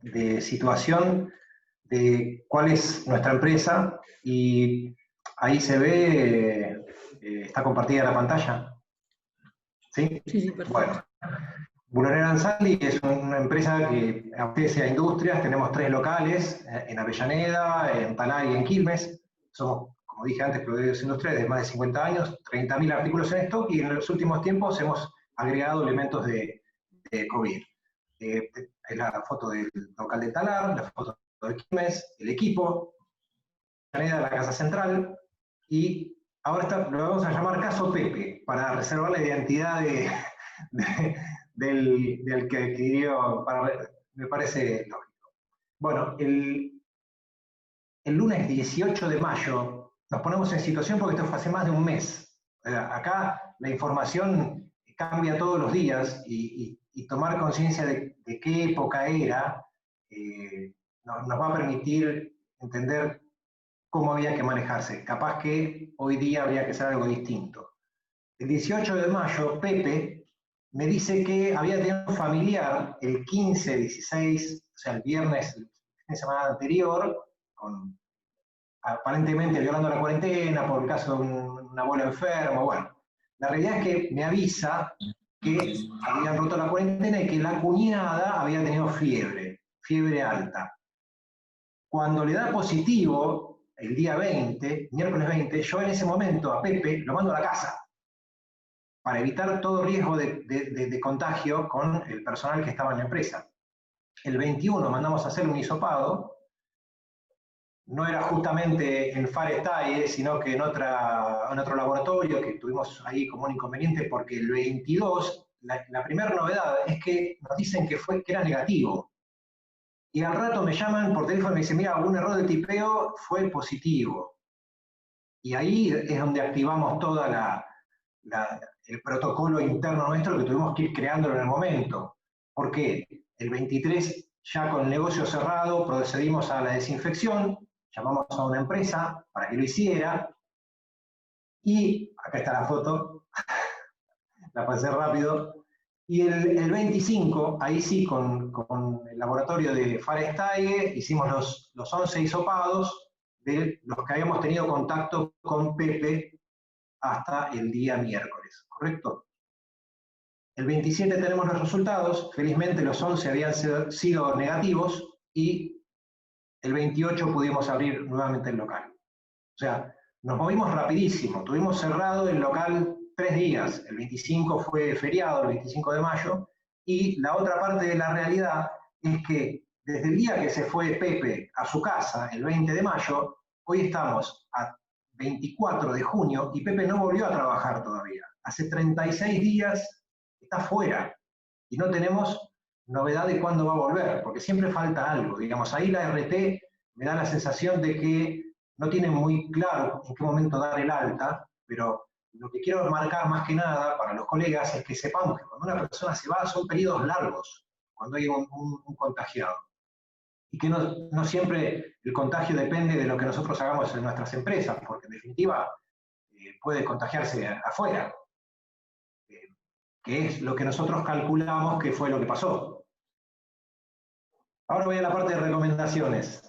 de situación de cuál es nuestra empresa y ahí se ve, está compartida la pantalla. ¿Sí? Sí, sí, perfecto. Bueno, Bulonera Ansaldi es una empresa que abastece a industrias, tenemos 3 locales, en Avellaneda, en Talar y en Quilmes. Somos, como dije antes, proveedores industriales de más de 50 años, 30.000 artículos en stock y en los últimos tiempos hemos agregado elementos de COVID. Es la foto del local de Talar, la foto de Quilmes, el equipo, Avellaneda, la casa central, y ahora lo vamos a llamar caso Pepe, para reservar la identidad de, del que adquirió, me parece lógico. Bueno, el lunes 18 de mayo nos ponemos en situación porque esto fue hace más de un mes. Acá la información cambia todos los días y tomar conciencia de qué época era nos va a permitir entender cómo había que manejarse. Capaz que hoy día habría que hacer algo distinto. El 18 de mayo, Pepe me dice que había tenido un familiar el 15, 16, o sea, el viernes, el fin de semana anterior, aparentemente violando la cuarentena por el caso de un abuelo enfermo. Bueno, la realidad es que me avisa que habían roto la cuarentena y que la cuñada había tenido fiebre alta. Cuando le da positivo, el día 20, miércoles 20, yo en ese momento a Pepe lo mando a la casa para evitar todo riesgo de contagio con el personal que estaba en la empresa. El 21 mandamos a hacer un hisopado, no era justamente en Farestaye, sino que en otro laboratorio que tuvimos ahí como un inconveniente, porque el 22, la primera novedad es que nos dicen que era negativo. Y al rato me llaman por teléfono y me dicen, mira, un error de tipeo fue positivo. Y ahí es donde activamos toda el protocolo interno nuestro que tuvimos que ir creándolo en el momento. ¿Por qué? El 23, ya con el negocio cerrado, procedimos a la desinfección, llamamos a una empresa para que lo hiciera, y acá está la foto, la pasé rápido, y el 25, ahí sí, con el laboratorio de Farestaye, hicimos los 11 hisopados de los que habíamos tenido contacto con Pepe hasta el día miércoles, ¿correcto? El 27 tenemos los resultados, felizmente los 11 habían sido negativos y el 28 pudimos abrir nuevamente el local. O sea, nos movimos rapidísimo, tuvimos cerrado el local 3 días, el 25 fue feriado, el 25 de mayo, y la otra parte de la realidad es que desde el día que se fue Pepe a su casa, el 20 de mayo, hoy estamos a 24 de junio y Pepe no volvió a trabajar todavía. Hace 36 días está fuera y no tenemos novedad de cuándo va a volver, porque siempre falta algo. Digamos, ahí la RT me da la sensación de que no tienen muy claro en qué momento dar el alta, pero lo que quiero marcar más que nada para los colegas es que sepamos que cuando una persona se va son periodos largos, cuando hay un contagiado. Y que no siempre el contagio depende de lo que nosotros hagamos en nuestras empresas, porque en definitiva puede contagiarse afuera, que es lo que nosotros calculamos que fue lo que pasó. Ahora voy a la parte de recomendaciones.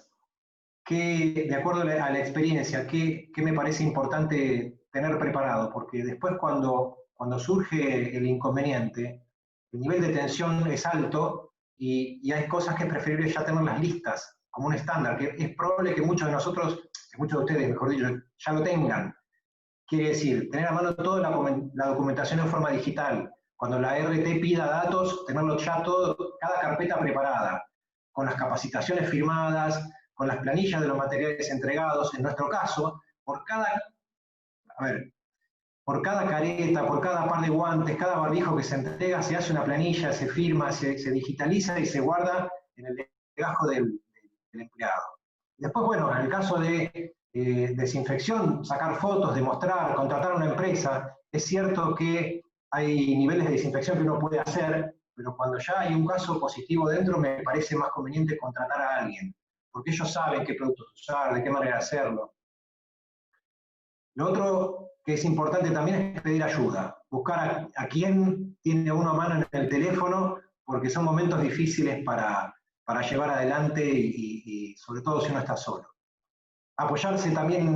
De acuerdo a la experiencia, ¿qué me parece importante tener preparado? Porque después cuando surge el inconveniente, el nivel de tensión es alto y hay cosas que es preferible ya tenerlas listas, como un estándar, que es probable que muchos de nosotros, que muchos de ustedes, mejor dicho, ya lo tengan. Quiere decir, tener a mano toda la documentación en forma digital. Cuando la RT pida datos, tenerlo ya todo, cada carpeta preparada, con las capacitaciones firmadas, con las planillas de los materiales entregados. En nuestro caso, por cada careta, por cada par de guantes, cada barbijo que se entrega, se hace una planilla, se firma, se digitaliza y se guarda en el legajo del empleado. Después, bueno, en el caso de desinfección, sacar fotos, demostrar, contratar a una empresa, es cierto que hay niveles de desinfección que uno puede hacer, pero cuando ya hay un caso positivo dentro, me parece más conveniente contratar a alguien, porque ellos saben qué productos usar, de qué manera hacerlo. Lo otro que es importante también es pedir ayuda, buscar a quién tiene uno a mano en el teléfono, porque son momentos difíciles para para llevar adelante y sobre todo si uno está solo. Apoyarse también,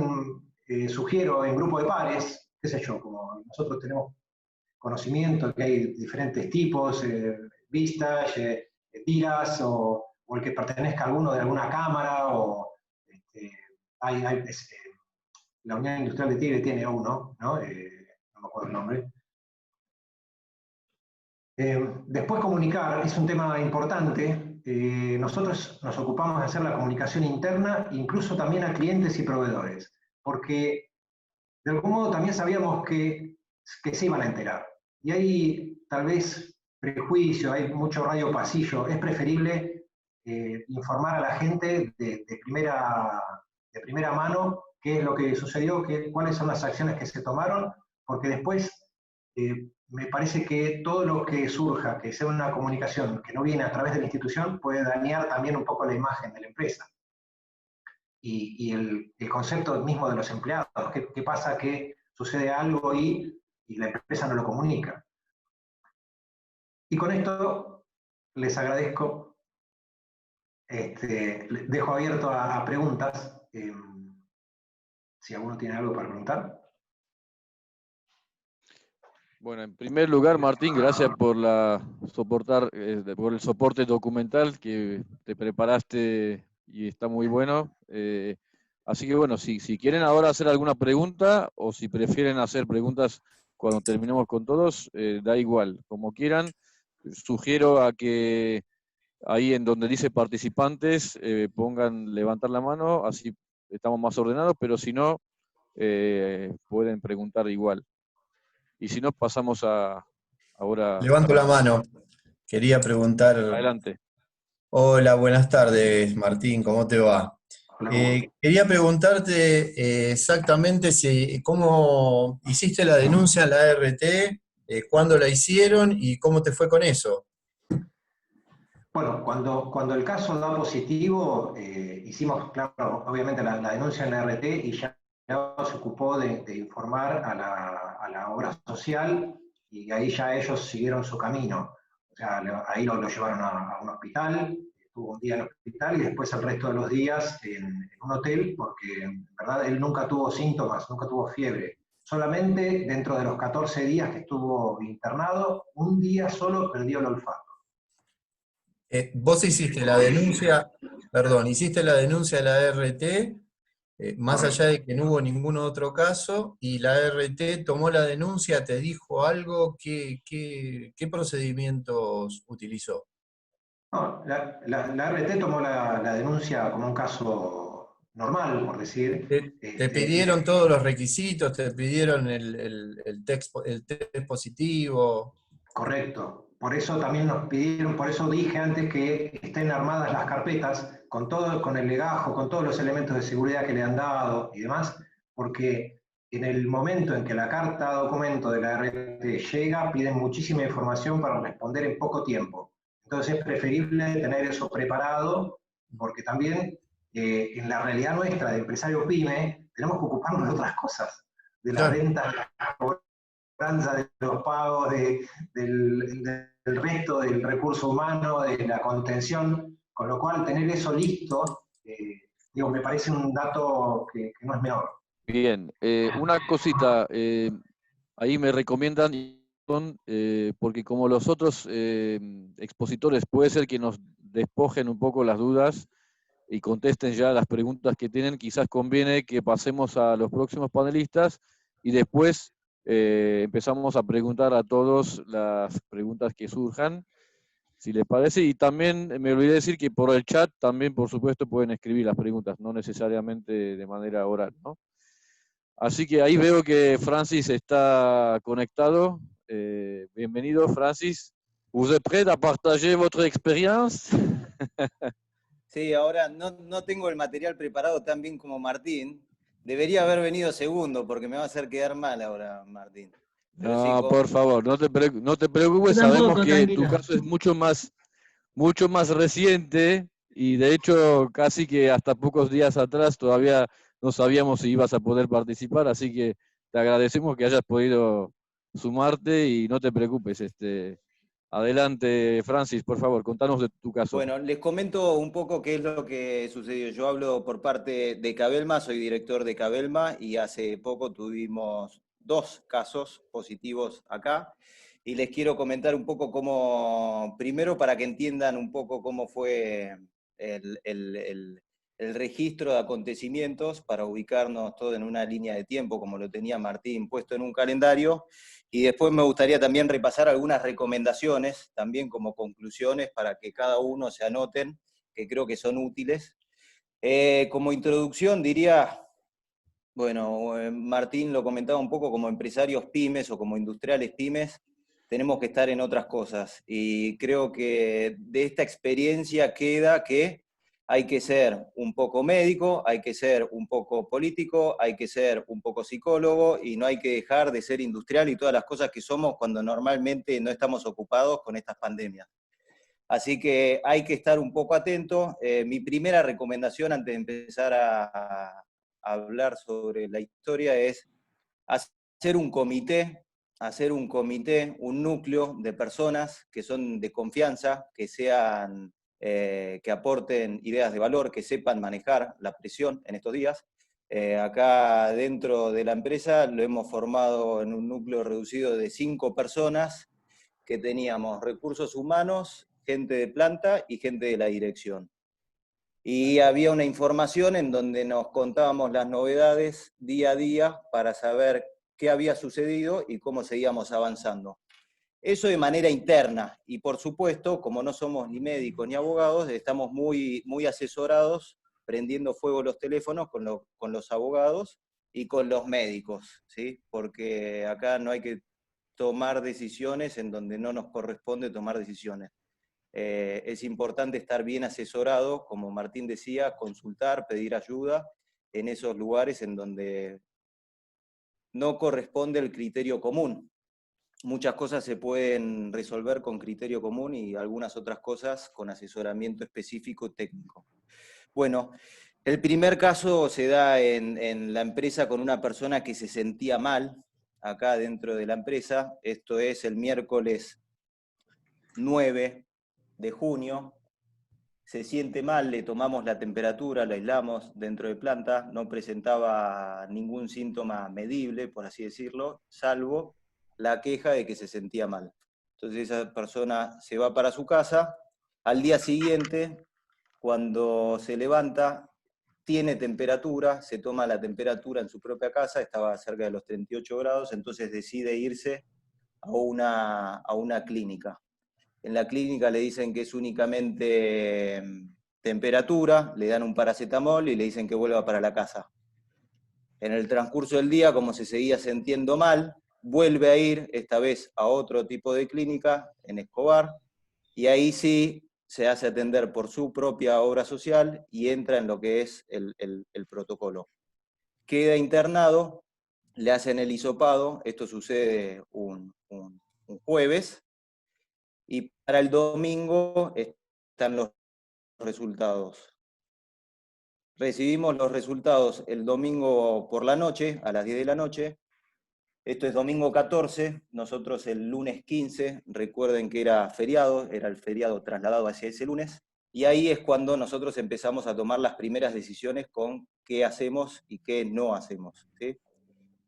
sugiero, en grupo de pares, qué sé yo, como nosotros tenemos conocimiento que hay diferentes tipos, vistas, tiras, o el que pertenezca a alguno de alguna cámara, o este, la Unión Industrial de Tigre tiene uno, ¿no? No me acuerdo el nombre. Después comunicar es un tema importante. Nosotros nos ocupamos de hacer la comunicación interna, incluso también a clientes y proveedores, porque de algún modo también sabíamos que se iban a enterar. Y hay tal vez prejuicio, hay mucho radio pasillo. Es preferible informar a la gente de primera mano qué es lo que sucedió, cuáles son las acciones que se tomaron, porque después me parece que todo lo que surja, que sea una comunicación que no viene a través de la institución, puede dañar también un poco la imagen de la empresa. Y el concepto mismo de los empleados. ¿Qué pasa? Que sucede algo y la empresa no lo comunica. Y con esto les agradezco. Dejo abierto a preguntas. Si alguno tiene algo para preguntar. Bueno, en primer lugar, Martín, gracias por por el soporte documental que te preparaste y está muy bueno. Así que bueno, si quieren ahora hacer alguna pregunta o si prefieren hacer preguntas cuando terminemos con todos, da igual, como quieran. Sugiero a que ahí en donde dice participantes pongan levantar la mano, así estamos más ordenados, pero si no, pueden preguntar igual. Y si no, pasamos ahora. Levanto la mano. Quería preguntar. Adelante. Hola, buenas tardes, Martín, ¿cómo te va? Quería preguntarte exactamente cómo hiciste la denuncia en la ART, cuándo la hicieron y cómo te fue con eso. Bueno, cuando el caso da positivo, hicimos, claro, obviamente la denuncia en la ART y ya se ocupó de informar a la obra social y ahí ya ellos siguieron su camino. O sea, ahí lo llevaron a un hospital, estuvo un día en el hospital y después el resto de los días en un hotel, porque en verdad él nunca tuvo síntomas, nunca tuvo fiebre. Solamente dentro de los 14 días que estuvo internado, un día solo perdió el olfato. Vos hiciste la denuncia a la ART, más allá de que no hubo ningún otro caso, y la ART tomó la denuncia, te dijo algo, ¿qué procedimientos utilizó? No, la RT tomó la denuncia como un caso normal, por decir. Te pidieron todos los requisitos, te pidieron el test positivo. Correcto. Por eso también nos pidieron, por eso dije antes que estén armadas las carpetas con todo, con el legajo, con todos los elementos de seguridad que le han dado y demás, porque en el momento en que la carta documento de la RT llega, piden muchísima información para responder en poco tiempo. Entonces es preferible tener eso preparado, porque también en la realidad nuestra de empresario pyme, tenemos que ocuparnos de otras cosas, de la venta, de la cobranza, de los pagos, del resto del recurso humano, de la contención, con lo cual tener eso listo, me parece un dato que no es menor. Bien, una cosita, ahí me recomiendan, porque como los otros expositores puede ser que nos despojen un poco las dudas y contesten ya las preguntas que tienen, quizás conviene que pasemos a los próximos panelistas y después empezamos a preguntar a todos las preguntas que surjan, si les parece. Y también me olvidé decir que por el chat también, por supuesto, pueden escribir las preguntas, no necesariamente de manera oral, ¿no? Así que ahí veo que Francis está conectado. Bienvenido, Francis. ¿Vous êtes prêt à partager votre expérience? Sí, ahora no tengo el material preparado tan bien como Martín. Debería haber venido segundo porque me va a hacer quedar mal ahora, Martín. Pero No, sí, por favor, no te preocupes. Sabemos que tu caso es mucho más reciente y de hecho casi que hasta pocos días atrás todavía no sabíamos si ibas a poder participar, así que te agradecemos que hayas podido sumarte y no te preocupes. Adelante, Francis, por favor, contanos de tu caso. Bueno, les comento un poco qué es lo que sucedió. Yo hablo por parte de Cabelma, soy director de Cabelma y hace poco tuvimos 2 casos positivos acá. Y les quiero comentar un poco cómo, primero para que entiendan un poco cómo fue el registro de acontecimientos, para ubicarnos todo en una línea de tiempo, como lo tenía Martín puesto en un calendario. Y después me gustaría también repasar algunas recomendaciones, también como conclusiones, para que cada uno se anoten, que creo que son útiles. Como introducción diría, bueno, Martín lo comentaba un poco, como empresarios pymes o como industriales pymes, tenemos que estar en otras cosas. Y creo que de esta experiencia queda que hay que ser un poco médico, hay que ser un poco político, hay que ser un poco psicólogo y no hay que dejar de ser industrial y todas las cosas que somos cuando normalmente no estamos ocupados con estas pandemias. Así que hay que estar un poco atento. Mi primera recomendación antes de empezar a hablar sobre la historia es hacer un comité, un núcleo de personas que son de confianza, que sean, que aporten ideas de valor, que sepan manejar la presión en estos días. Acá dentro de la empresa lo hemos formado en un núcleo reducido de 5 personas, que teníamos recursos humanos, gente de planta y gente de la dirección. Y había una información en donde nos contábamos las novedades día a día para saber qué había sucedido y cómo seguíamos avanzando. Eso de manera interna, y por supuesto, como no somos ni médicos ni abogados, estamos muy, muy asesorados, prendiendo fuego los teléfonos con los abogados y con los médicos, ¿sí? Porque acá no hay que tomar decisiones en donde no nos corresponde tomar decisiones. Es importante estar bien asesorado, como Martín decía, consultar, pedir ayuda en esos lugares en donde no corresponde el criterio común. Muchas cosas se pueden resolver con criterio común y algunas otras cosas con asesoramiento específico técnico. Bueno, el primer caso se da en la empresa con una persona que se sentía mal, acá dentro de la empresa. Esto es el miércoles 9 de junio. Se siente mal, le tomamos la temperatura, lo aislamos dentro de planta, no presentaba ningún síntoma medible, por así decirlo, salvo la queja de que se sentía mal. Entonces esa persona se va para su casa. Al día siguiente, cuando se levanta, tiene temperatura, se toma la temperatura en su propia casa, estaba cerca de los 38 grados, entonces decide irse a una clínica. En la clínica le dicen que es únicamente temperatura, le dan un paracetamol y le dicen que vuelva para la casa. En el transcurso del día, como se seguía sintiendo mal, vuelve a ir, esta vez a otro tipo de clínica, en Escobar, y ahí sí se hace atender por su propia obra social y entra en lo que es el protocolo. Queda internado, le hacen el hisopado, esto sucede un jueves, y para el domingo están los resultados. Recibimos los resultados el domingo por la noche, a las 10 de la noche. Esto es domingo 14, nosotros el lunes 15, recuerden que era feriado, era el feriado trasladado hacia ese lunes, y ahí es cuando nosotros empezamos a tomar las primeras decisiones con qué hacemos y qué no hacemos, ¿sí?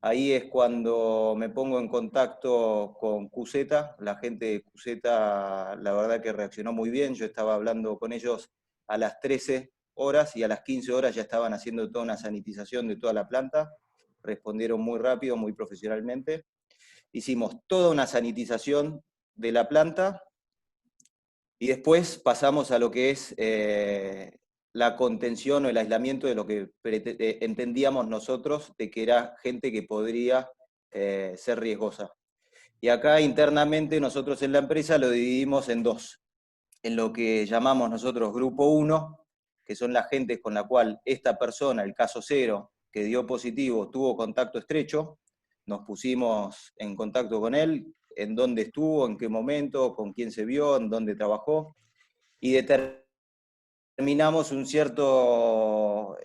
Ahí es cuando me pongo en contacto con QZ, la gente de QZ la verdad que reaccionó muy bien, yo estaba hablando con ellos a las 13 horas y a las 15 horas ya estaban haciendo toda una sanitización de toda la planta, respondieron muy rápido, muy profesionalmente. Hicimos toda una sanitización de la planta y después pasamos a lo que es la contención o el aislamiento de lo que entendíamos nosotros de que era gente que podría ser riesgosa. Y acá internamente nosotros en la empresa lo dividimos en 2, en lo que llamamos nosotros grupo 1, que son la gente con la cual esta persona, el caso 0, que dio positivo, tuvo contacto estrecho, nos pusimos en contacto con él, en dónde estuvo, en qué momento, con quién se vio, en dónde trabajó, y determinamos un cierto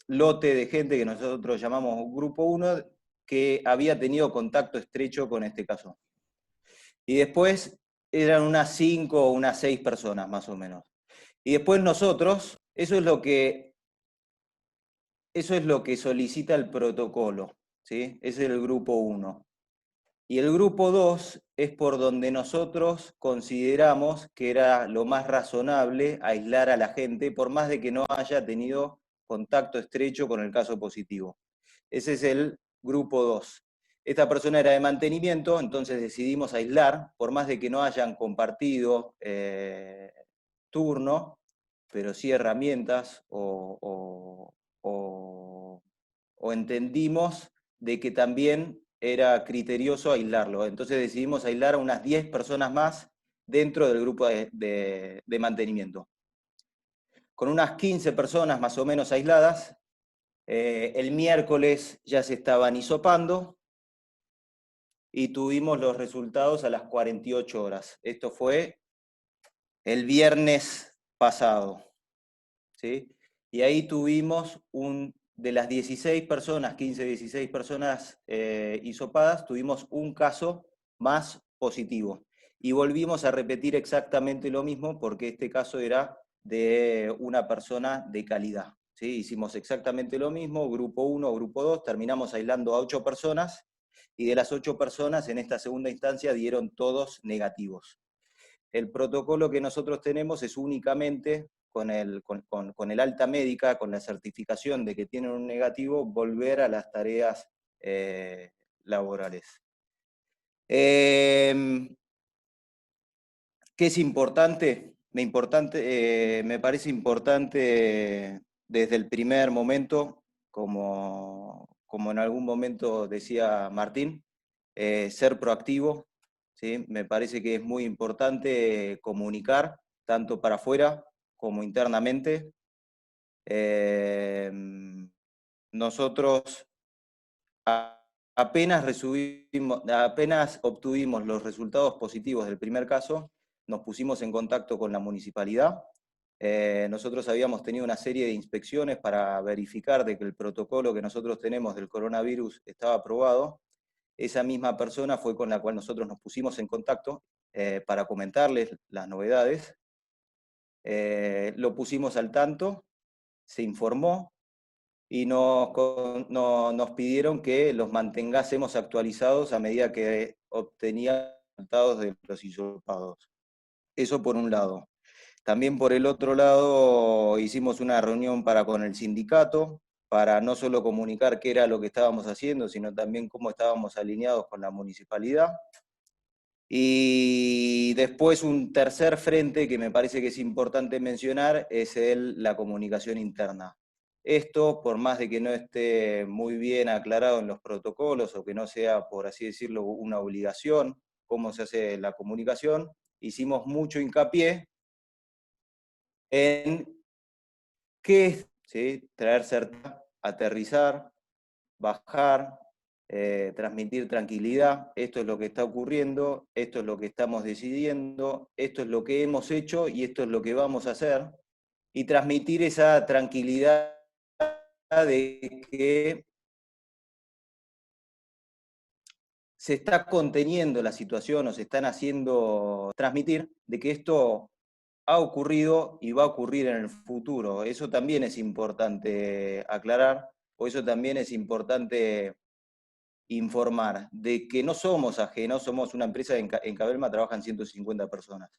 lote de gente que nosotros llamamos grupo 1, que había tenido contacto estrecho con este caso. Y después eran unas 5 o unas 6 personas más o menos. Y después nosotros, eso es lo que solicita el protocolo, ¿sí? Ese es el grupo 1. Y el grupo 2 es por donde nosotros consideramos que era lo más razonable aislar a la gente, por más de que no haya tenido contacto estrecho con el caso positivo. Ese es el grupo 2. Esta persona era de mantenimiento, entonces decidimos aislar, por más de que no hayan compartido turno, pero sí herramientas o entendimos de que también era criterioso aislarlo. Entonces decidimos aislar a unas 10 personas más dentro del grupo de mantenimiento. Con unas 15 personas más o menos aisladas, el miércoles ya se estaban hisopando y tuvimos los resultados a las 48 horas. Esto fue el viernes pasado, ¿sí? Y ahí tuvimos de las 16 personas, 15, 16 personas hisopadas, tuvimos un caso más positivo. Y volvimos a repetir exactamente lo mismo porque este caso era de una persona de calidad, ¿sí? Hicimos exactamente lo mismo, grupo 1, grupo 2, terminamos aislando a 8 personas y de las 8 personas en esta segunda instancia dieron todos negativos. El protocolo que nosotros tenemos es únicamente con el alta médica, con la certificación de que tienen un negativo, volver a las tareas laborales. ¿Qué es importante? Me parece importante desde el primer momento, como en algún momento decía Martín, ser proactivo, ¿sí? Me parece que es muy importante comunicar, tanto para afuera como internamente. Nosotros apenas obtuvimos los resultados positivos del primer caso, nos pusimos en contacto con la municipalidad. Nosotros habíamos tenido una serie de inspecciones para verificar de que el protocolo que nosotros tenemos del coronavirus estaba aprobado. Esa misma persona fue con la cual nosotros nos pusimos en contacto para comentarles las novedades. Lo pusimos al tanto, se informó y nos pidieron que los mantengásemos actualizados a medida que obtenía resultados de los hisopados. Eso por un lado. También por el otro lado hicimos una reunión con el sindicato, para no solo comunicar qué era lo que estábamos haciendo, sino también cómo estábamos alineados con la municipalidad. Y después un tercer frente que me parece que es importante mencionar es la comunicación interna. Esto, por más de que no esté muy bien aclarado en los protocolos o que no sea, por así decirlo, una obligación, cómo se hace la comunicación, hicimos mucho hincapié en qué es, ¿sí? Traer certeza, aterrizar, bajar, transmitir tranquilidad, esto es lo que está ocurriendo, esto es lo que estamos decidiendo, esto es lo que hemos hecho y esto es lo que vamos a hacer, y transmitir esa tranquilidad de que se está conteniendo la situación o se están haciendo transmitir de que esto ha ocurrido y va a ocurrir en el futuro. Eso también es importante aclarar, o eso también es importante informar, de que no somos ajenos, somos una empresa, en Cabelma trabajan 150 personas.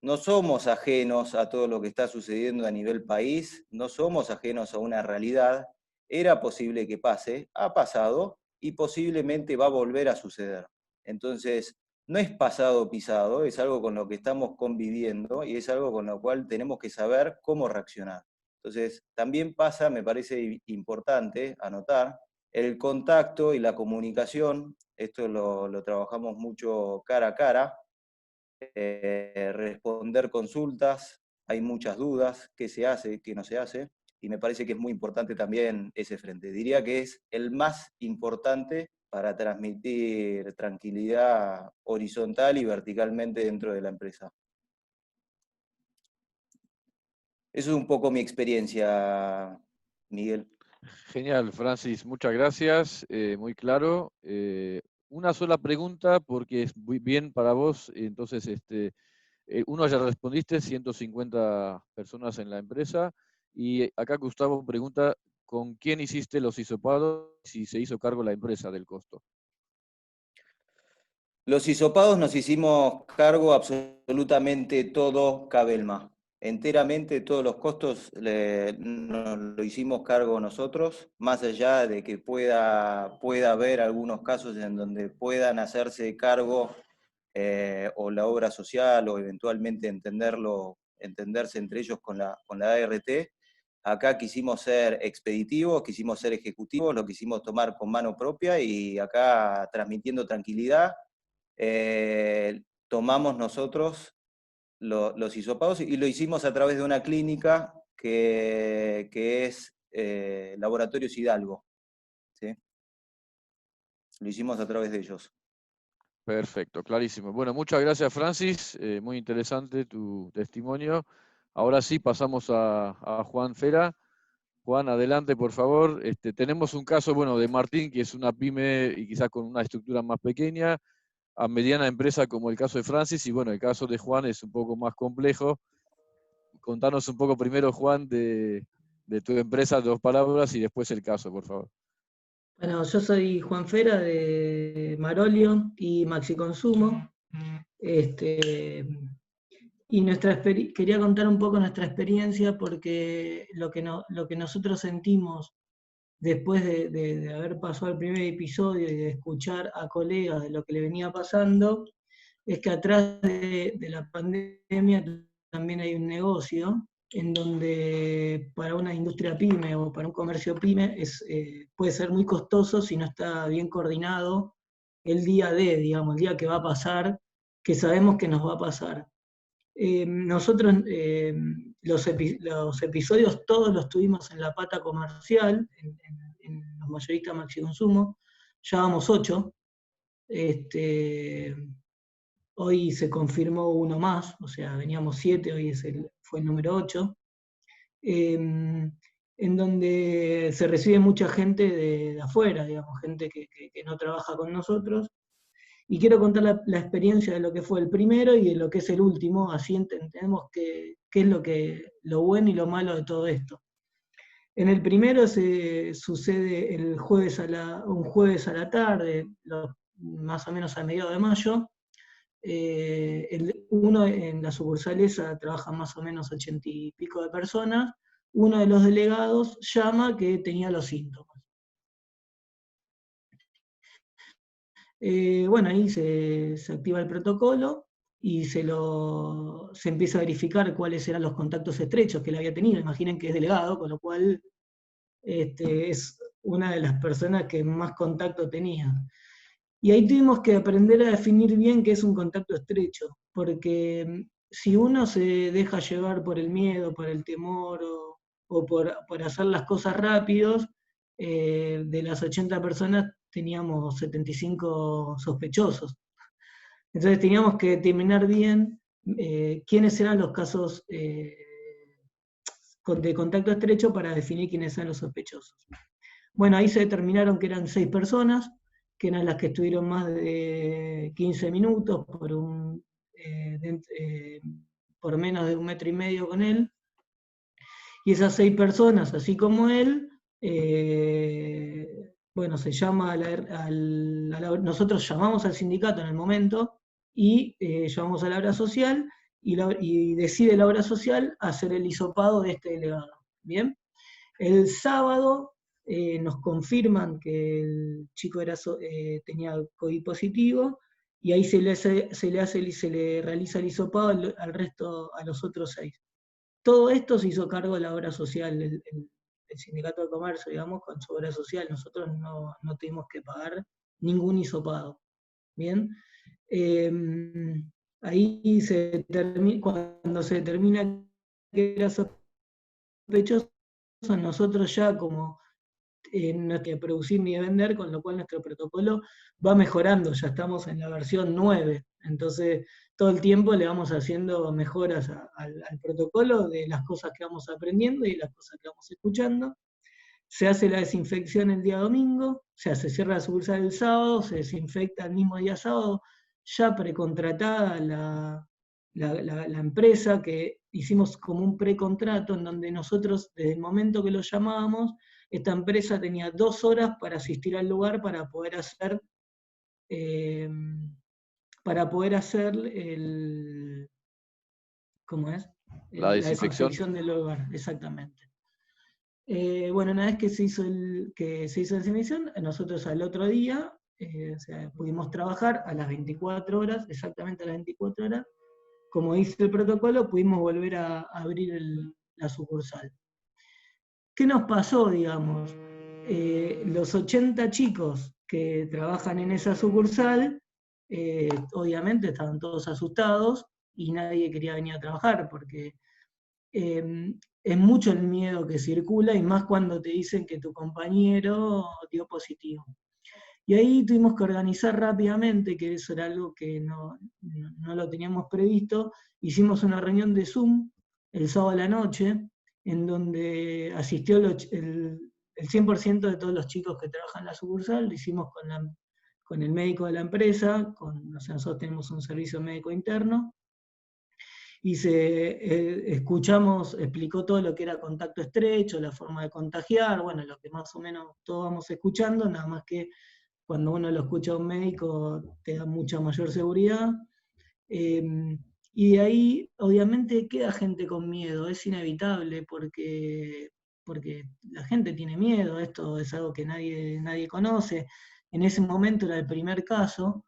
No somos ajenos a todo lo que está sucediendo a nivel país, no somos ajenos a una realidad. Era posible que pase, ha pasado y posiblemente va a volver a suceder. Entonces, no es pasado pisado, es algo con lo que estamos conviviendo y es algo con lo cual tenemos que saber cómo reaccionar. Entonces, también pasa, me parece importante anotar, el contacto y la comunicación. Esto lo trabajamos mucho cara a cara, responder consultas, hay muchas dudas, qué se hace, qué no se hace, y me parece que es muy importante también ese frente. Diría que es el más importante para transmitir tranquilidad horizontal y verticalmente dentro de la empresa. Eso es un poco mi experiencia, Miguel. Genial, Francis, muchas gracias, muy claro. una sola pregunta, porque es muy bien para vos, entonces, uno ya respondiste, 150 personas en la empresa, y acá Gustavo pregunta, ¿con quién hiciste los hisopados? Si se hizo cargo la empresa del costo. Los hisopados nos hicimos cargo absolutamente todo Cabelma. Enteramente todos los costos nos lo hicimos cargo nosotros, más allá de que pueda haber algunos casos en donde puedan hacerse cargo o la obra social o eventualmente entenderse entre ellos con la ART. Acá quisimos ser expeditivos, quisimos ser ejecutivos, lo quisimos tomar con mano propia y acá transmitiendo tranquilidad. Tomamos nosotros los hisopados y lo hicimos a través de una clínica que es Laboratorios Hidalgo, ¿sí? Lo hicimos a través de ellos. Perfecto, clarísimo. Bueno, muchas gracias, Francis. Muy interesante tu testimonio. Ahora sí pasamos a Juan Fera. Juan, adelante, por favor. Tenemos un caso, bueno, de Martín, que es una pyme y quizás con una estructura más pequeña, a mediana empresa como el caso de Francis, y bueno, el caso de Juan es un poco más complejo. Contanos un poco primero, Juan, de tu empresa, 2 palabras, y después el caso, por favor. Bueno, yo soy Juan Fera de Marolio y Maxi Consumo. Y quería contar un poco nuestra experiencia porque lo que nosotros sentimos después de haber pasado el primer episodio y de escuchar a colegas de lo que le venía pasando, es que atrás de la pandemia también hay un negocio en donde para una industria pyme o para un comercio pyme puede ser muy costoso si no está bien coordinado el día digamos, el día que va a pasar, que sabemos que nos va a pasar. Nosotros los episodios todos los tuvimos en la pata comercial, en los mayoristas Maxi Consumo, ya vamos 8. Hoy se confirmó uno más, o sea, veníamos 7, hoy fue el número 8, en donde se recibe mucha gente de afuera, digamos, gente que no trabaja con nosotros. Y quiero contar la experiencia de lo que fue el primero y de lo que es el último, así entendemos qué es lo bueno y lo malo de todo esto. En el primero se sucede un jueves a la tarde, más o menos a mediados de mayo. Uno en la sucursal esa trabaja más o menos 80 y pico de personas. Uno de los delegados llama que tenía los síntomas. Bueno, ahí se activa el protocolo y se empieza a verificar cuáles eran los contactos estrechos que él había tenido. Imaginen que es delegado, con lo cual es una de las personas que más contacto tenía. Y ahí tuvimos que aprender a definir bien qué es un contacto estrecho, porque si uno se deja llevar por el miedo, por el temor o por hacer las cosas rápidos, de las 80 personas teníamos 75 sospechosos. Entonces teníamos que determinar bien quiénes eran los casos de contacto estrecho para definir quiénes eran los sospechosos. Bueno, ahí se determinaron que eran 6 personas, que eran las que estuvieron más de 15 minutos por menos de 1,5 metros con él. Y esas 6 personas, así como él, bueno, se llama nosotros llamamos al sindicato en el momento y llamamos a la obra social y decide la obra social hacer el hisopado de este delegado. ¿Bien? El sábado nos confirman que el chico tenía COVID positivo y ahí se le realiza el hisopado al resto, a los otros 6. Todo esto se hizo cargo de la obra social, el sindicato de comercio, digamos, con su obra social. Nosotros no tuvimos que pagar ningún hisopado. ¿Bien? Ahí cuando se determina que era sospechoso, nosotros ya como no hay que producir ni vender, con lo cual nuestro protocolo va mejorando, ya estamos en la versión 9, entonces todo el tiempo le vamos haciendo mejoras al protocolo de las cosas que vamos aprendiendo y las cosas que vamos escuchando. se hace la desinfección el día domingo, o sea, se cierra la sucursal el sábado, se desinfecta el mismo día sábado, ya precontratada la empresa, que hicimos como un precontrato en donde nosotros, desde el momento que lo llamábamos, esta empresa tenía 2 horas para asistir al lugar para poder hacer ¿cómo es? La desinfección. La desinfección del lugar, exactamente. Bueno, una vez que se hizo la desinfección, nosotros al otro día, o sea, pudimos trabajar a las 24 horas, exactamente a las 24 horas, como dice el protocolo, pudimos volver a abrir la sucursal. ¿Qué nos pasó, digamos? Los 80 chicos que trabajan en esa sucursal, obviamente estaban todos asustados y nadie quería venir a trabajar, porque es mucho el miedo que circula, y más cuando te dicen que tu compañero dio positivo. Y ahí tuvimos que organizar rápidamente, que eso era algo que no lo teníamos previsto. Hicimos una reunión de Zoom el sábado a la noche, en donde asistió el 100% de todos los chicos que trabajan en la sucursal. Lo hicimos con el médico de la empresa, o sea, nosotros tenemos un servicio médico interno, y explicó todo lo que era contacto estrecho, la forma de contagiar, bueno, lo que más o menos todos vamos escuchando, nada más que cuando uno lo escucha a un médico te da mucha mayor seguridad. Y de ahí, obviamente, queda gente con miedo, es inevitable, porque la gente tiene miedo, esto es algo que nadie conoce. En ese momento era el primer caso.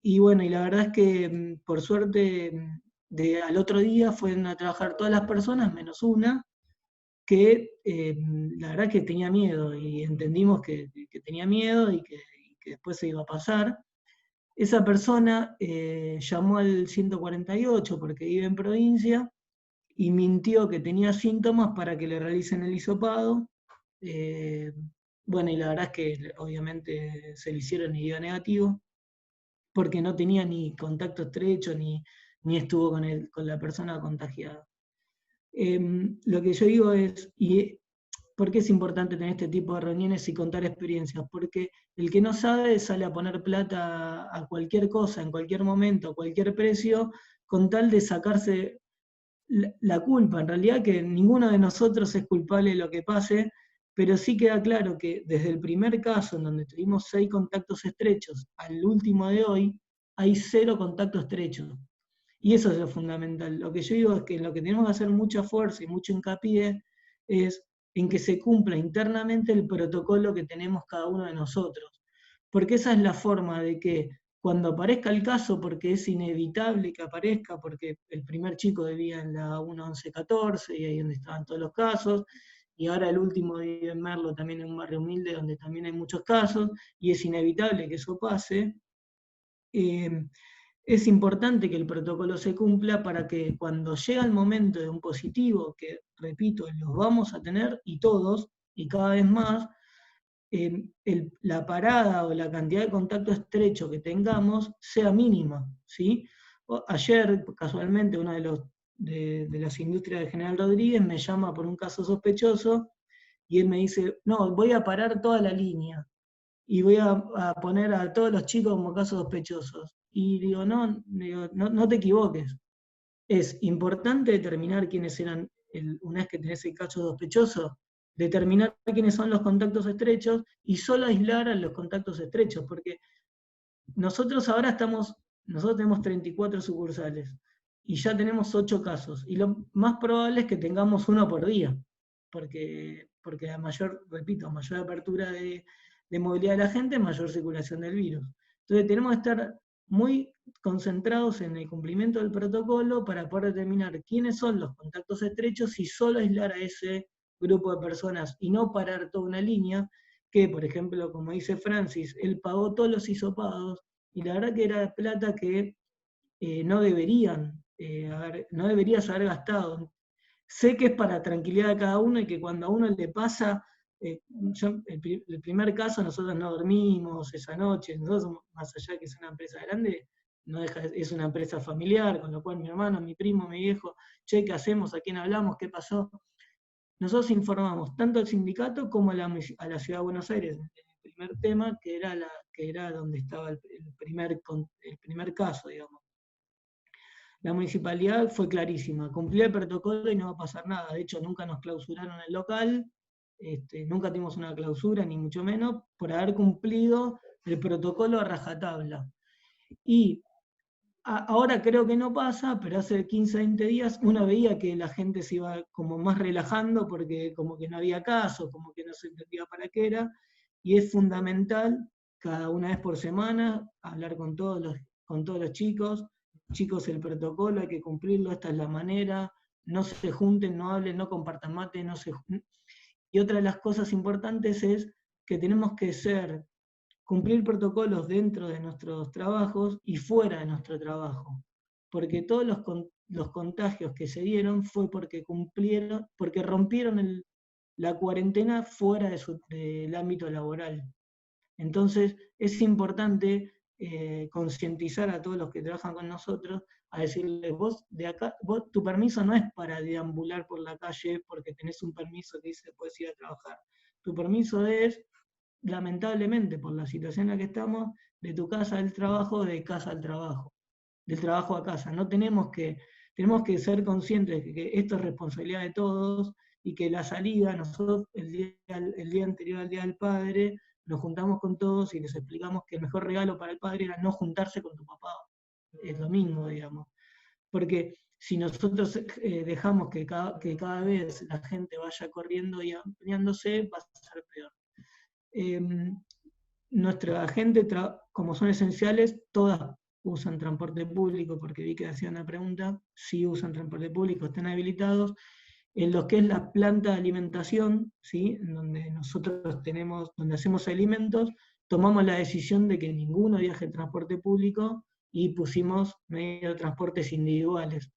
Y bueno, y la verdad es que por suerte al otro día fueron a trabajar todas las personas, menos una, que la verdad que tenía miedo, y entendimos que tenía miedo y que después se iba a pasar. Esa persona llamó al 148 porque vive en provincia y mintió que tenía síntomas para que le realicen el hisopado. Bueno, y la verdad es que obviamente se le hicieron y dio negativo, porque no tenía ni contacto estrecho ni estuvo con la persona contagiada. Lo que yo digo es, ¿por qué es importante tener este tipo de reuniones y contar experiencias? Porque el que no sabe sale a poner plata a cualquier cosa, en cualquier momento, a cualquier precio, con tal de sacarse la culpa. En realidad que ninguno de nosotros es culpable de lo que pase, pero sí queda claro que desde el primer caso, en donde tuvimos 6 contactos estrechos, al último de hoy, hay 0 contactos estrechos. Y eso es lo fundamental. Lo que yo digo es que lo que tenemos que hacer mucha fuerza y mucho hincapié es en que se cumpla internamente el protocolo que tenemos cada uno de nosotros. Porque esa es la forma de que cuando aparezca el caso, porque es inevitable que aparezca, porque el primer chico vivía en la 1114 y ahí donde estaban todos los casos, y ahora el último vive en Merlo, también en un barrio humilde donde también hay muchos casos, y es inevitable que eso pase. Es importante que el protocolo se cumpla para que cuando llega el momento de un positivo, que repito, los vamos a tener y todos, y cada vez más, la parada o la cantidad de contacto estrecho que tengamos sea mínima, ¿sí? Ayer, casualmente, uno de las industrias de General Rodríguez me llama por un caso sospechoso y él me dice, no, voy a parar toda la línea y voy a poner a todos los chicos como casos sospechosos. Y digo, no te equivoques. Es importante determinar quiénes eran, una vez que tenés el caso sospechoso, determinar quiénes son los contactos estrechos y solo aislar a los contactos estrechos, porque nosotros tenemos 34 sucursales y ya tenemos 8 casos, y lo más probable es que tengamos 1 por día, porque a mayor apertura de movilidad de la gente, mayor circulación del virus. Entonces tenemos que estar muy concentrados en el cumplimiento del protocolo para poder determinar quiénes son los contactos estrechos y solo aislar a ese grupo de personas y no parar toda una línea que, por ejemplo, como dice Francis, él pagó todos los hisopados y la verdad que era plata que no deberías haber gastado. Sé que es para tranquilidad de cada uno y que cuando a uno le pasa, el primer caso nosotros no dormimos esa noche, nosotros más allá que es una empresa grande, es una empresa familiar, con lo cual mi hermano, mi primo, mi viejo, che, ¿qué hacemos? ¿A quién hablamos? ¿Qué pasó? nosotros informamos tanto al sindicato como a la Ciudad de Buenos Aires, en el primer tema, que era donde estaba el primer caso, digamos. La municipalidad fue clarísima, cumplió el protocolo y no va a pasar nada. De hecho, nunca nos clausuraron el local, nunca tuvimos una clausura, ni mucho menos, por haber cumplido el protocolo a rajatabla. Y ahora creo que no pasa, pero hace 15, 20 días uno veía que la gente se iba como más relajando porque como que no había caso, como que no se entendía para qué era, y es fundamental cada una vez por semana hablar con todos los chicos, el protocolo hay que cumplirlo, esta es la manera, no se junten, no hablen, no compartan mate, no se... Y otra de las cosas importantes es que tenemos que cumplir protocolos dentro de nuestros trabajos y fuera de nuestro trabajo, porque todos los contagios que se dieron fue porque rompieron la cuarentena fuera del ámbito laboral. Entonces es importante concientizar a todos los que trabajan con nosotros a decirles, tu permiso no es para deambular por la calle porque tenés un permiso que dice puedes ir a trabajar. Tu permiso es, lamentablemente, por la situación en la que estamos, de tu casa al trabajo, de casa al trabajo, del trabajo a casa. No tenemos que ser conscientes de que esto es responsabilidad de todos y que la salida, nosotros el día anterior al Día del Padre, nos juntamos con todos y les explicamos que el mejor regalo para el padre era no juntarse con tu papá el domingo, digamos. Porque si nosotros dejamos que cada vez la gente vaya corriendo y ampliándose, va a ser peor. Nuestra gente, como son esenciales, todas usan transporte público, porque vi que hacían una pregunta, sí usan transporte público, están habilitados. En lo que es la planta de alimentación, ¿sí? Donde nosotros donde hacemos alimentos, tomamos la decisión de que ninguno viaje en transporte público y pusimos medios de transportes individuales.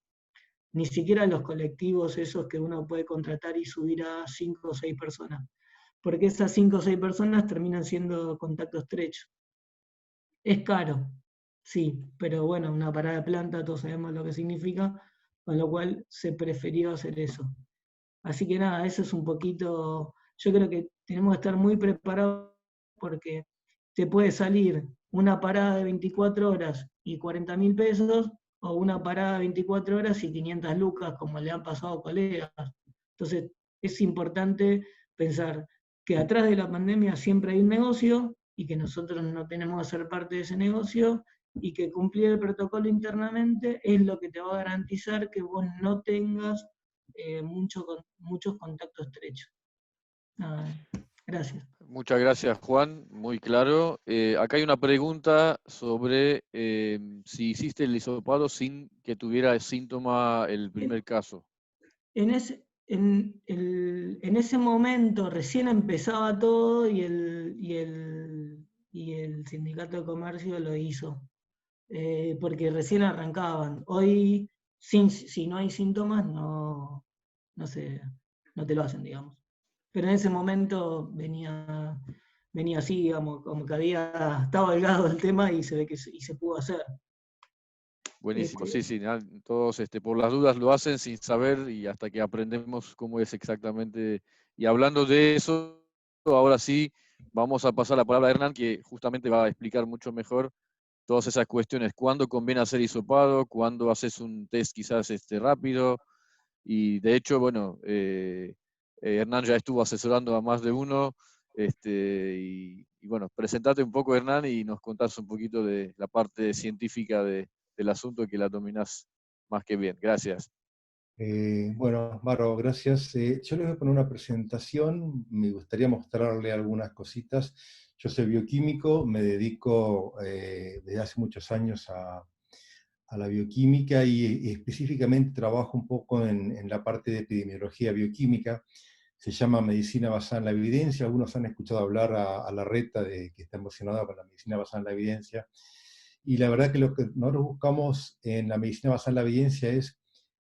Ni siquiera los colectivos esos que uno puede contratar y subir a 5 o 6 personas, porque esas 5 o 6 personas terminan siendo contacto estrecho. Es caro, sí, pero bueno, una parada de planta, todos sabemos lo que significa, con lo cual se prefirió hacer eso. Así que nada, eso es un poquito, yo creo que tenemos que estar muy preparados porque te puede salir una parada de 24 horas y 40.000 pesos, o una parada de 24 horas y 500 lucas, como le han pasado a colegas. Entonces, es importante pensar que atrás de la pandemia siempre hay un negocio y que nosotros no tenemos que ser parte de ese negocio, y que cumplir el protocolo internamente es lo que te va a garantizar que vos no tengas muchos contactos estrechos. Nada, gracias. Muchas gracias, Juan, muy claro. Acá hay una pregunta sobre si hiciste el hisopado sin que tuviera síntoma el primer caso. En ese momento recién empezaba todo y el sindicato de comercio lo hizo, porque recién arrancaban. Hoy, si no hay síntomas, no te lo hacen, digamos. Pero en ese momento venía así, digamos, como que estaba delgado el tema y se ve que se pudo hacer. Buenísimo, sí, todos por las dudas lo hacen sin saber y hasta que aprendemos cómo es exactamente. Y hablando de eso, ahora sí, vamos a pasar la palabra a Hernán, que justamente va a explicar mucho mejor todas esas cuestiones, cuándo conviene hacer hisopado, cuándo haces un test quizás rápido. Y de hecho, bueno, Hernán ya estuvo asesorando a más de uno. Y bueno, presentate un poco, Hernán, y nos contás un poquito de la parte científica del asunto, que la dominás más que bien. Gracias. Bueno, Maro, gracias. Yo les voy a poner una presentación, me gustaría mostrarle algunas cositas. Yo soy bioquímico, me dedico desde hace muchos años a la bioquímica y específicamente trabajo un poco en la parte de epidemiología bioquímica. Se llama medicina basada en la evidencia. Algunos han escuchado hablar a Larreta, que está emocionada por la medicina basada en la evidencia. Y la verdad que lo que nosotros buscamos en la medicina basada en la evidencia es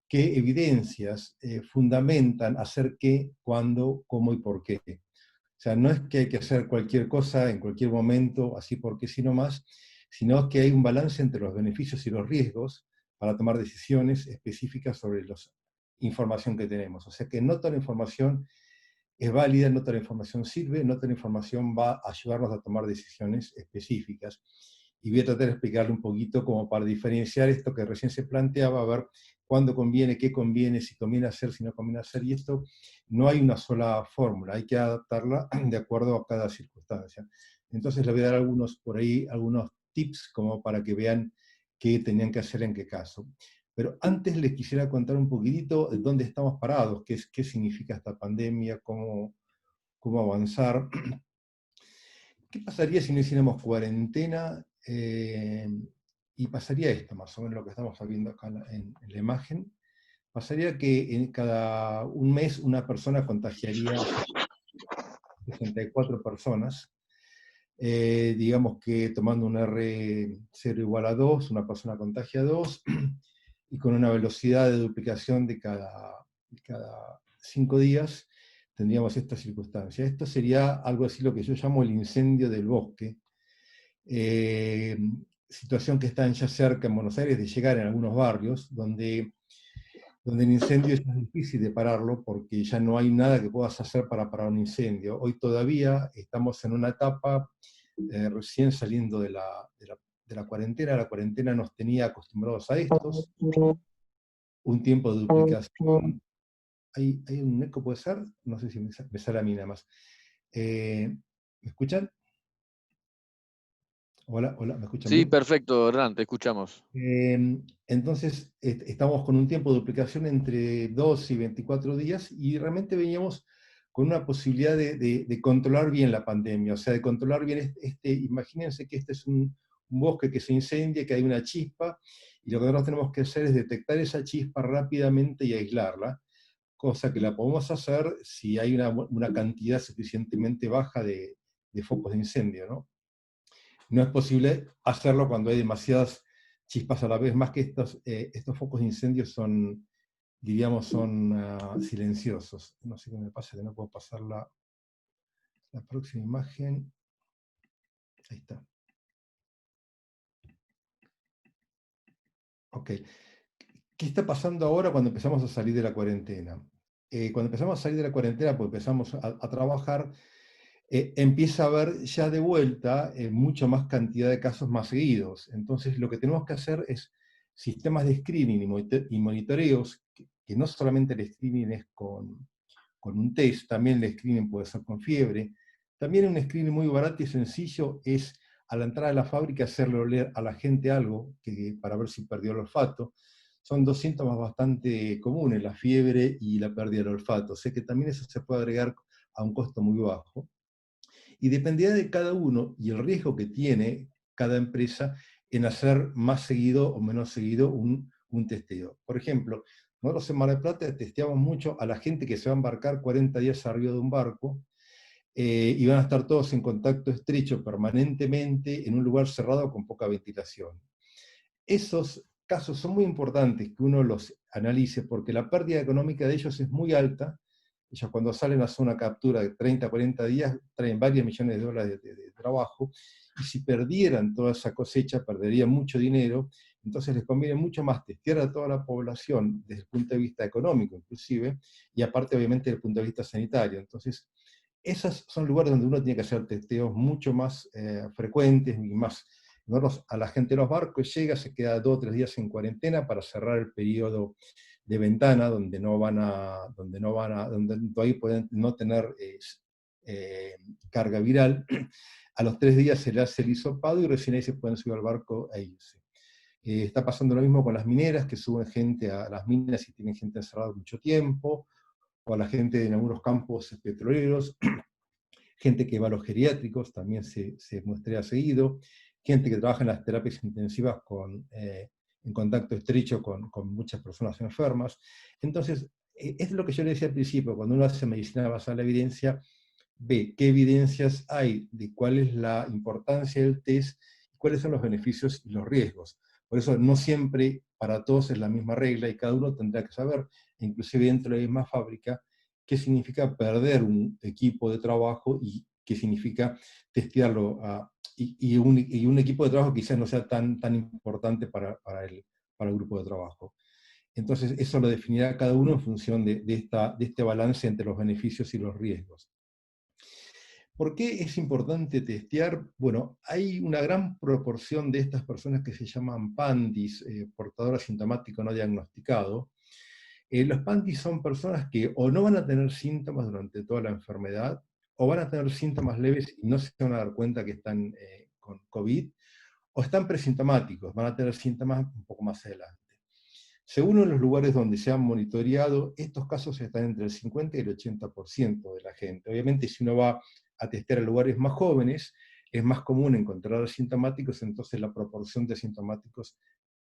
qué evidencias fundamentan hacer qué, cuándo, cómo y por qué. O sea, no es que hay que hacer cualquier cosa en cualquier momento, así porque sí nomás, sino que hay un balance entre los beneficios y los riesgos para tomar decisiones específicas sobre los información que tenemos. O sea que no toda la información es válida, no toda la información sirve, no toda la información va a ayudarnos a tomar decisiones específicas. Y voy a tratar de explicarle un poquito como para diferenciar esto que recién se planteaba, a ver cuándo conviene, qué conviene, si conviene hacer, si no conviene hacer, y esto no hay una sola fórmula, hay que adaptarla de acuerdo a cada circunstancia. Entonces les voy a dar por ahí algunos tips como para que vean qué tenían que hacer en qué caso. Pero antes les quisiera contar un poquitito de dónde estamos parados, qué significa esta pandemia, cómo avanzar. ¿Qué pasaría si no hiciéramos cuarentena? Y pasaría esto, más o menos lo que estamos viendo acá en la imagen. Pasaría que en cada un mes una persona contagiaría a 64 personas. Digamos que tomando un R0 igual a 2, una persona contagia 2, y con una velocidad de duplicación de cada 5 días, tendríamos esta circunstancia. Esto sería algo así lo que yo llamo el incendio del bosque, situación que está ya cerca en Buenos Aires de llegar en algunos barrios, donde el incendio es más difícil de pararlo porque ya no hay nada que puedas hacer para parar un incendio. Hoy todavía estamos en una etapa recién saliendo de la cuarentena. La cuarentena nos tenía acostumbrados a estos, un tiempo de duplicación. ¿Hay un eco, puede ser? No sé si me sale a mí nada más. ¿Me escuchan? Hola, ¿me escuchan Sí, bien? perfecto, Hernán, te escuchamos. Entonces, estamos con un tiempo de duplicación entre 2 y 24 días y realmente veníamos con una posibilidad de controlar bien la pandemia, o sea, de controlar bien imagínense que este es un bosque que se incendia, que hay una chispa, y lo que nosotros tenemos que hacer es detectar esa chispa rápidamente y aislarla, cosa que la podemos hacer si hay una cantidad suficientemente baja de focos de incendio, ¿no? No es posible hacerlo cuando hay demasiadas chispas a la vez, más que estos focos de incendio son, diríamos, son silenciosos. No sé qué me pasa, que no puedo pasar la próxima imagen. Ahí está. Ok. ¿Qué está pasando ahora cuando empezamos a salir de la cuarentena? Cuando empezamos a salir de la cuarentena, pues empezamos a trabajar, empieza a haber ya de vuelta mucha más cantidad de casos más seguidos. Entonces lo que tenemos que hacer es sistemas de screening y monitoreos, que no solamente el screening es con un test, también el screening puede ser con fiebre. También un screening muy barato y sencillo es a la entrada de la fábrica hacerle oler a la gente algo para ver si perdió el olfato. Son dos síntomas bastante comunes, la fiebre y la pérdida del olfato. O sea que también eso se puede agregar a un costo muy bajo. Y dependerá de cada uno y el riesgo que tiene cada empresa en hacer más seguido o menos seguido un testeo. Por ejemplo, nosotros en Mar del Plata testeamos mucho a la gente que se va a embarcar 40 días arriba de un barco y van a estar todos en contacto estrecho permanentemente en un lugar cerrado con poca ventilación. Esos casos son muy importantes que uno los analice porque la pérdida económica de ellos es muy alta. Ellos cuando salen a hacer una captura de 30, 40 días traen varios millones de dólares de trabajo, y si perdieran toda esa cosecha perderían mucho dinero. Entonces les conviene mucho más testear a toda la población desde el punto de vista económico inclusive, y aparte obviamente desde el punto de vista sanitario. Entonces esos son lugares donde uno tiene que hacer testeos mucho más frecuentes y más. Nosotros, a la gente de los barcos llega, se queda 2 o 3 días en cuarentena para cerrar el periodo de ventana donde ahí pueden no tener carga viral. A los 3 días se le hace el hisopado y recién ahí se pueden subir al barco e irse. Está pasando lo mismo con las mineras, que suben gente a las minas y tienen gente encerrada mucho tiempo, o a la gente en algunos campos petroleros, gente que va a los geriátricos, también se muestrea seguido, gente que trabaja en las terapias intensivas en contacto estrecho con muchas personas enfermas. Entonces, es lo que yo le decía al principio, cuando uno hace medicina basada en la evidencia, ve qué evidencias hay de cuál es la importancia del test, cuáles son los beneficios y los riesgos. Por eso no siempre para todos es la misma regla y cada uno tendrá que saber, inclusive dentro de la misma fábrica, qué significa perder un equipo de trabajo y qué significa testearlo. Y un equipo de trabajo quizás no sea tan importante para el grupo de trabajo. Entonces eso lo definirá cada uno en función de este balance entre los beneficios y los riesgos. ¿Por qué es importante testear? Bueno, hay una gran proporción de estas personas que se llaman PANDIS, portador asintomático no diagnosticado. Los PANDIS son personas que o no van a tener síntomas durante toda la enfermedad, o van a tener síntomas leves y no se van a dar cuenta que están con COVID, o están presintomáticos, van a tener síntomas un poco más adelante. Según los lugares donde se han monitoreado, estos casos están entre el 50 y el 80% de la gente. Obviamente, si uno va a testear a lugares más jóvenes, es más común encontrar asintomáticos, entonces la proporción de asintomáticos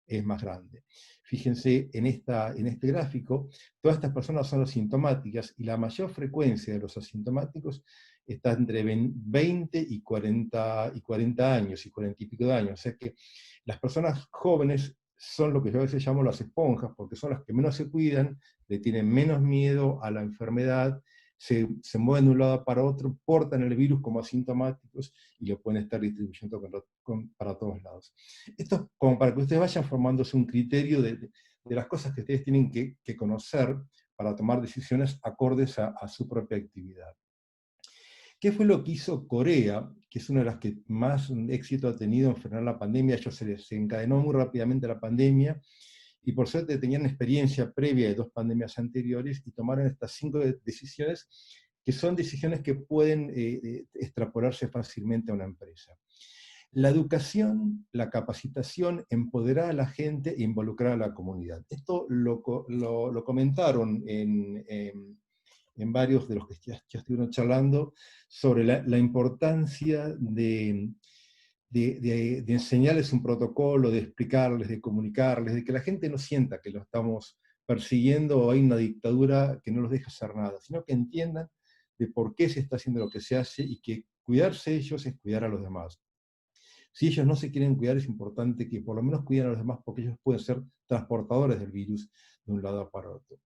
es más grande. Fíjense en este gráfico, todas estas personas son asintomáticas y la mayor frecuencia de los asintomáticos está entre 20 y 40 años, y 40 y pico de años. O sea que las personas jóvenes son lo que yo a veces llamo las esponjas, porque son las que menos se cuidan, le tienen menos miedo a la enfermedad, se mueven de un lado para otro, portan el virus como asintomáticos y lo pueden estar distribuyendo para todos lados. Esto es como para que ustedes vayan formándose un criterio de las cosas que ustedes tienen que conocer para tomar decisiones acordes a su propia actividad. ¿Qué fue lo que hizo Corea, que es una de las que más éxito ha tenido en frenar la pandemia? Ellos se encadenó muy rápidamente la pandemia, y por suerte tenían experiencia previa de 2 pandemias anteriores, y tomaron estas 5 decisiones, que son decisiones que pueden extrapolarse fácilmente a una empresa. La educación, la capacitación, empoderar a la gente e involucrar a la comunidad. Esto lo comentaron en varios de los que ya estuvieron charlando, sobre la importancia de enseñarles un protocolo, de explicarles, de comunicarles, de que la gente no sienta que lo estamos persiguiendo o hay una dictadura que no los deja hacer nada, sino que entiendan de por qué se está haciendo lo que se hace, y que cuidarse ellos es cuidar a los demás. Si ellos no se quieren cuidar, es importante que por lo menos cuiden a los demás, porque ellos pueden ser transportadores del virus de un lado para otro.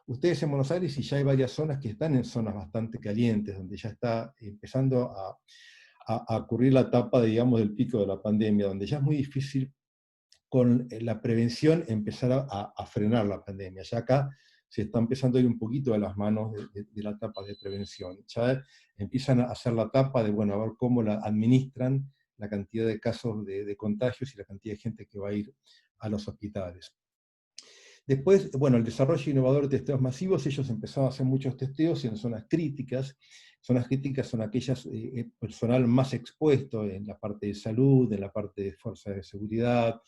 Ustedes en Buenos Aires, y ya hay varias zonas que están en zonas bastante calientes, donde ya está empezando a ocurrir la etapa, digamos, del pico de la pandemia, donde ya es muy difícil con la prevención empezar a frenar la pandemia. Ya acá se está empezando a ir un poquito de las manos de la etapa de prevención. Ya empiezan a hacer la etapa de, bueno, a ver cómo la administran la cantidad de casos de contagios y la cantidad de gente que va a ir a los hospitales. Después, bueno, el desarrollo innovador de testeos masivos, ellos empezaron a hacer muchos testeos en zonas críticas. Zonas críticas son aquellas personal más expuesto en la parte de salud, en la parte de fuerzas de seguridad,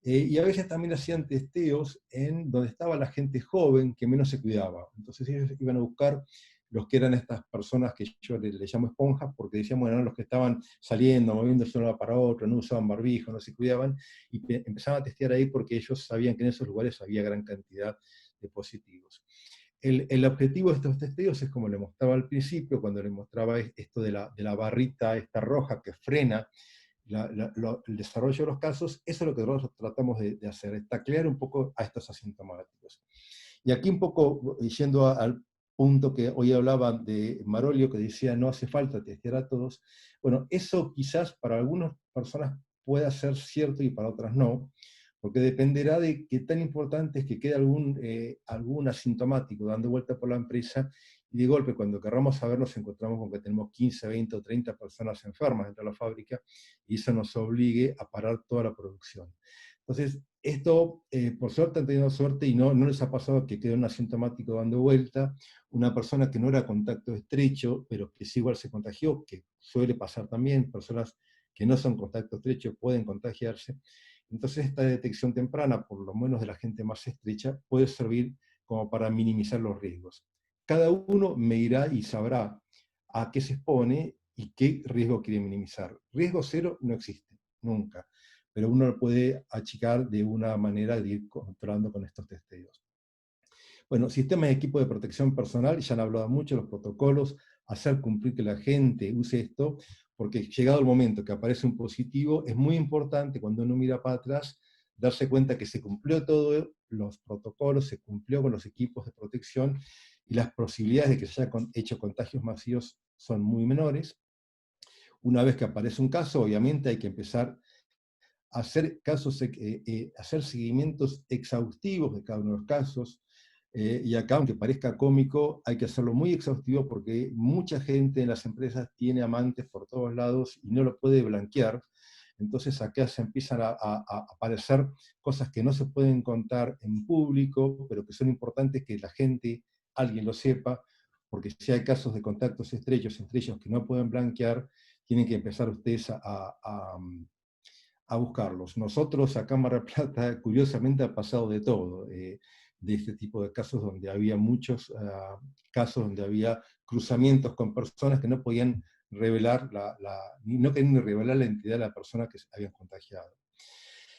y a veces también hacían testeos en donde estaba la gente joven que menos se cuidaba. Entonces ellos iban a buscar los que eran estas personas que yo le llamo esponjas, porque decíamos, bueno, eran los que estaban saliendo, moviéndose de un lado para otro, no usaban barbijo, no se cuidaban, y empezaban a testear ahí porque ellos sabían que en esos lugares había gran cantidad de positivos. El objetivo de estos testeos es, como le mostraba al principio, cuando le mostraba esto de la barrita esta roja que frena el desarrollo de los casos. Eso es lo que nosotros tratamos de hacer, es taclear un poco a estos asintomáticos. Y aquí un poco, yendo al punto que hoy hablaba de Marolio, que decía no hace falta testear a todos. Bueno, eso quizás para algunas personas pueda ser cierto y para otras no, porque dependerá de qué tan importante es que quede algún asintomático dando vuelta por la empresa, y de golpe cuando querramos saber nos encontramos con que tenemos 15, 20 o 30 personas enfermas dentro de la fábrica, y eso nos obligue a parar toda la producción. Entonces, esto, por suerte han tenido suerte, y no les ha pasado que quede un asintomático dando vuelta, una persona que no era contacto estrecho, pero que sí igual se contagió, que suele pasar también, personas que no son contacto estrecho pueden contagiarse. Entonces esta detección temprana, por lo menos de la gente más estrecha, puede servir como para minimizar los riesgos. Cada uno medirá y sabrá a qué se expone y qué riesgo quiere minimizar. Riesgo cero no existe, nunca, pero uno lo puede achicar de una manera de ir controlando con estos testeos. Bueno, sistemas de equipo de protección personal, ya han hablado mucho, los protocolos, hacer cumplir que la gente use esto, porque llegado el momento que aparece un positivo, es muy importante cuando uno mira para atrás, darse cuenta que se cumplió todo, los protocolos, se cumplió con los equipos de protección, y las posibilidades de que se hayan hecho contagios masivos son muy menores. Una vez que aparece un caso, obviamente hay que empezar hacer hacer seguimientos exhaustivos de cada uno de los casos, y acá, aunque parezca cómico, hay que hacerlo muy exhaustivo porque mucha gente en las empresas tiene amantes por todos lados y no lo puede blanquear. Entonces acá se empiezan a aparecer cosas que no se pueden contar en público, pero que son importantes que la gente, alguien lo sepa, porque si hay casos de contactos estrechos entre ellos que no pueden blanquear, tienen que empezar ustedes a buscarlos. Nosotros acá en Mar del Plata, curiosamente, ha pasado de todo, de este tipo de casos donde había muchos casos donde había cruzamientos con personas que no podían revelar, no querían ni revelar la identidad de la persona que se habían contagiado.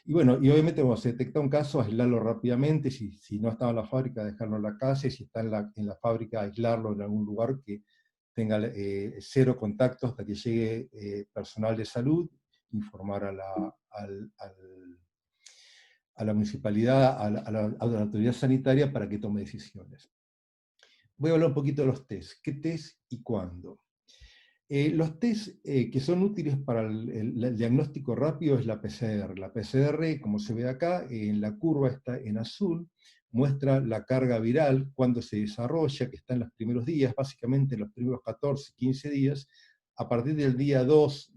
Y bueno, y obviamente cuando se detecta un caso, aislarlo rápidamente, si no estaba en la fábrica, dejarlo en la casa, y si está en la fábrica, aislarlo en algún lugar que tenga 0 contactos hasta que llegue personal de salud, informar a la municipalidad, a la autoridad sanitaria para que tome decisiones. Voy a hablar un poquito de los test. ¿Qué test y cuándo? Los test que son útiles para el diagnóstico rápido es la PCR. La PCR, como se ve acá, en la curva está en azul, muestra la carga viral, cuando se desarrolla, que está en los primeros días, básicamente en los primeros 14, 15 días. A partir del día 2,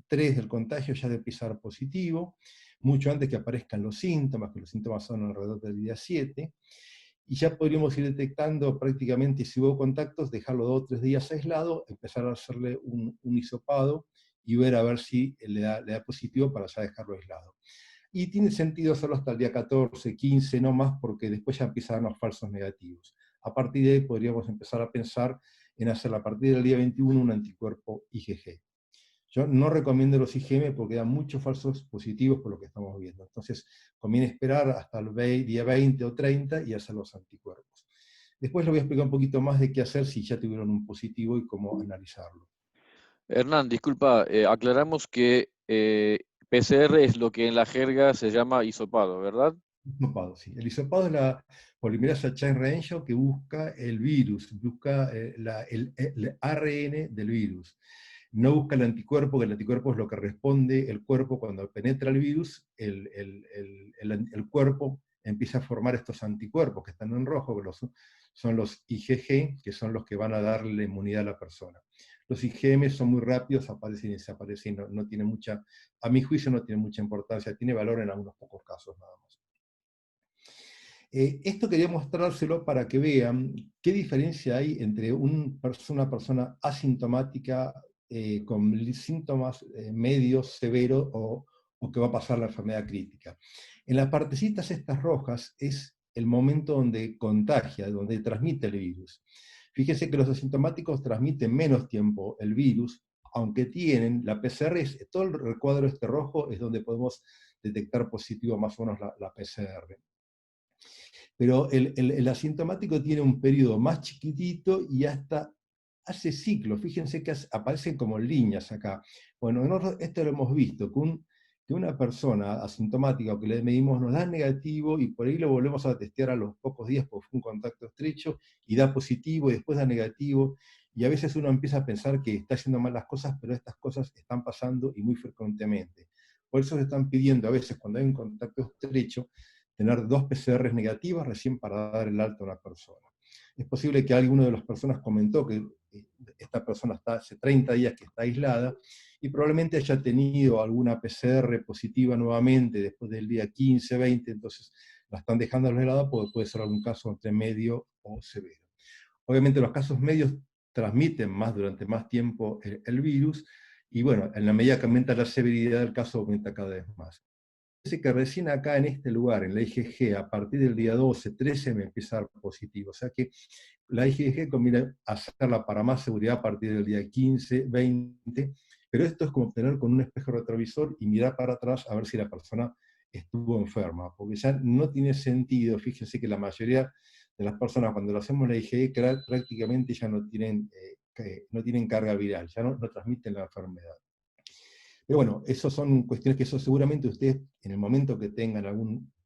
3 del contagio ya debe empezar positivo, mucho antes que aparezcan los síntomas, que los síntomas son alrededor del día 7, y ya podríamos ir detectando prácticamente si hubo contactos, dejarlo 2 o 3 días aislado, empezar a hacerle un hisopado y ver a ver si le da positivo para ya dejarlo aislado. Y tiene sentido hacerlo hasta el día 14, 15, no más, porque después ya empiezan los falsos negativos. A partir de ahí podríamos empezar a pensar en hacer a partir del día 21 un anticuerpo IgG. Yo no recomiendo los IgM porque dan muchos falsos positivos por lo que estamos viendo. Entonces, conviene esperar hasta el día 20 o 30 y hacer los anticuerpos. Después les voy a explicar un poquito más de qué hacer si ya tuvieron un positivo y cómo analizarlo. Hernán, disculpa, aclaramos que PCR es lo que en la jerga se llama hisopado, ¿verdad? Hisopado, sí. El hisopado es la polimerasa chain reaction que busca el virus, busca el ARN del virus. No busca el anticuerpo, que el anticuerpo es lo que responde el cuerpo cuando penetra el virus, el cuerpo empieza a formar estos anticuerpos que están en rojo, que son los IgG, que son los que van a darle inmunidad a la persona. Los IgM son muy rápidos, aparecen y desaparecen, no tiene mucha, a mi juicio no tiene mucha importancia, tiene valor en algunos pocos casos nada más. Esto quería mostrárselo para que vean qué diferencia hay entre una persona asintomática con síntomas medios, severos o que va a pasar la enfermedad crítica. En las partecitas estas rojas es el momento donde contagia, donde transmite el virus. Fíjense que los asintomáticos transmiten menos tiempo el virus, aunque tienen la PCR, todo el recuadro este rojo es donde podemos detectar positivo más o menos la PCR. Pero el asintomático tiene un periodo más chiquitito y hasta hace ciclos. Fíjense que aparecen como líneas acá. Bueno, nosotros esto lo hemos visto, que una persona asintomática que le medimos nos da negativo y por ahí lo volvemos a testear a los pocos días porque fue un contacto estrecho y da positivo y después da negativo. Y a veces uno empieza a pensar que está haciendo mal las cosas, pero estas cosas están pasando y muy frecuentemente. Por eso se están pidiendo a veces cuando hay un contacto estrecho tener 2 PCRs negativas recién para dar el alta a una persona. Es posible que alguna de las personas comentó que esta persona está hace 30 días que está aislada y probablemente haya tenido alguna PCR positiva nuevamente después del día 15, 20, entonces la están dejando aislada porque puede ser algún caso entre medio o severo. Obviamente los casos medios transmiten durante más tiempo el virus y bueno, en la medida que aumenta la severidad del caso aumenta cada vez más. Dice que recién acá en este lugar, en la IgG, a partir del día 12, 13 me empieza a dar positivo. O sea que la IgG conviene hacerla para más seguridad a partir del día 15, 20, pero esto es como tener con un espejo retrovisor y mirar para atrás a ver si la persona estuvo enferma, porque ya no tiene sentido. Fíjense que la mayoría de las personas cuando lo hacemos la IgG prácticamente ya no tienen carga viral, ya no transmiten la enfermedad. Pero bueno, esas son cuestiones que eso seguramente ustedes, en el momento que tengan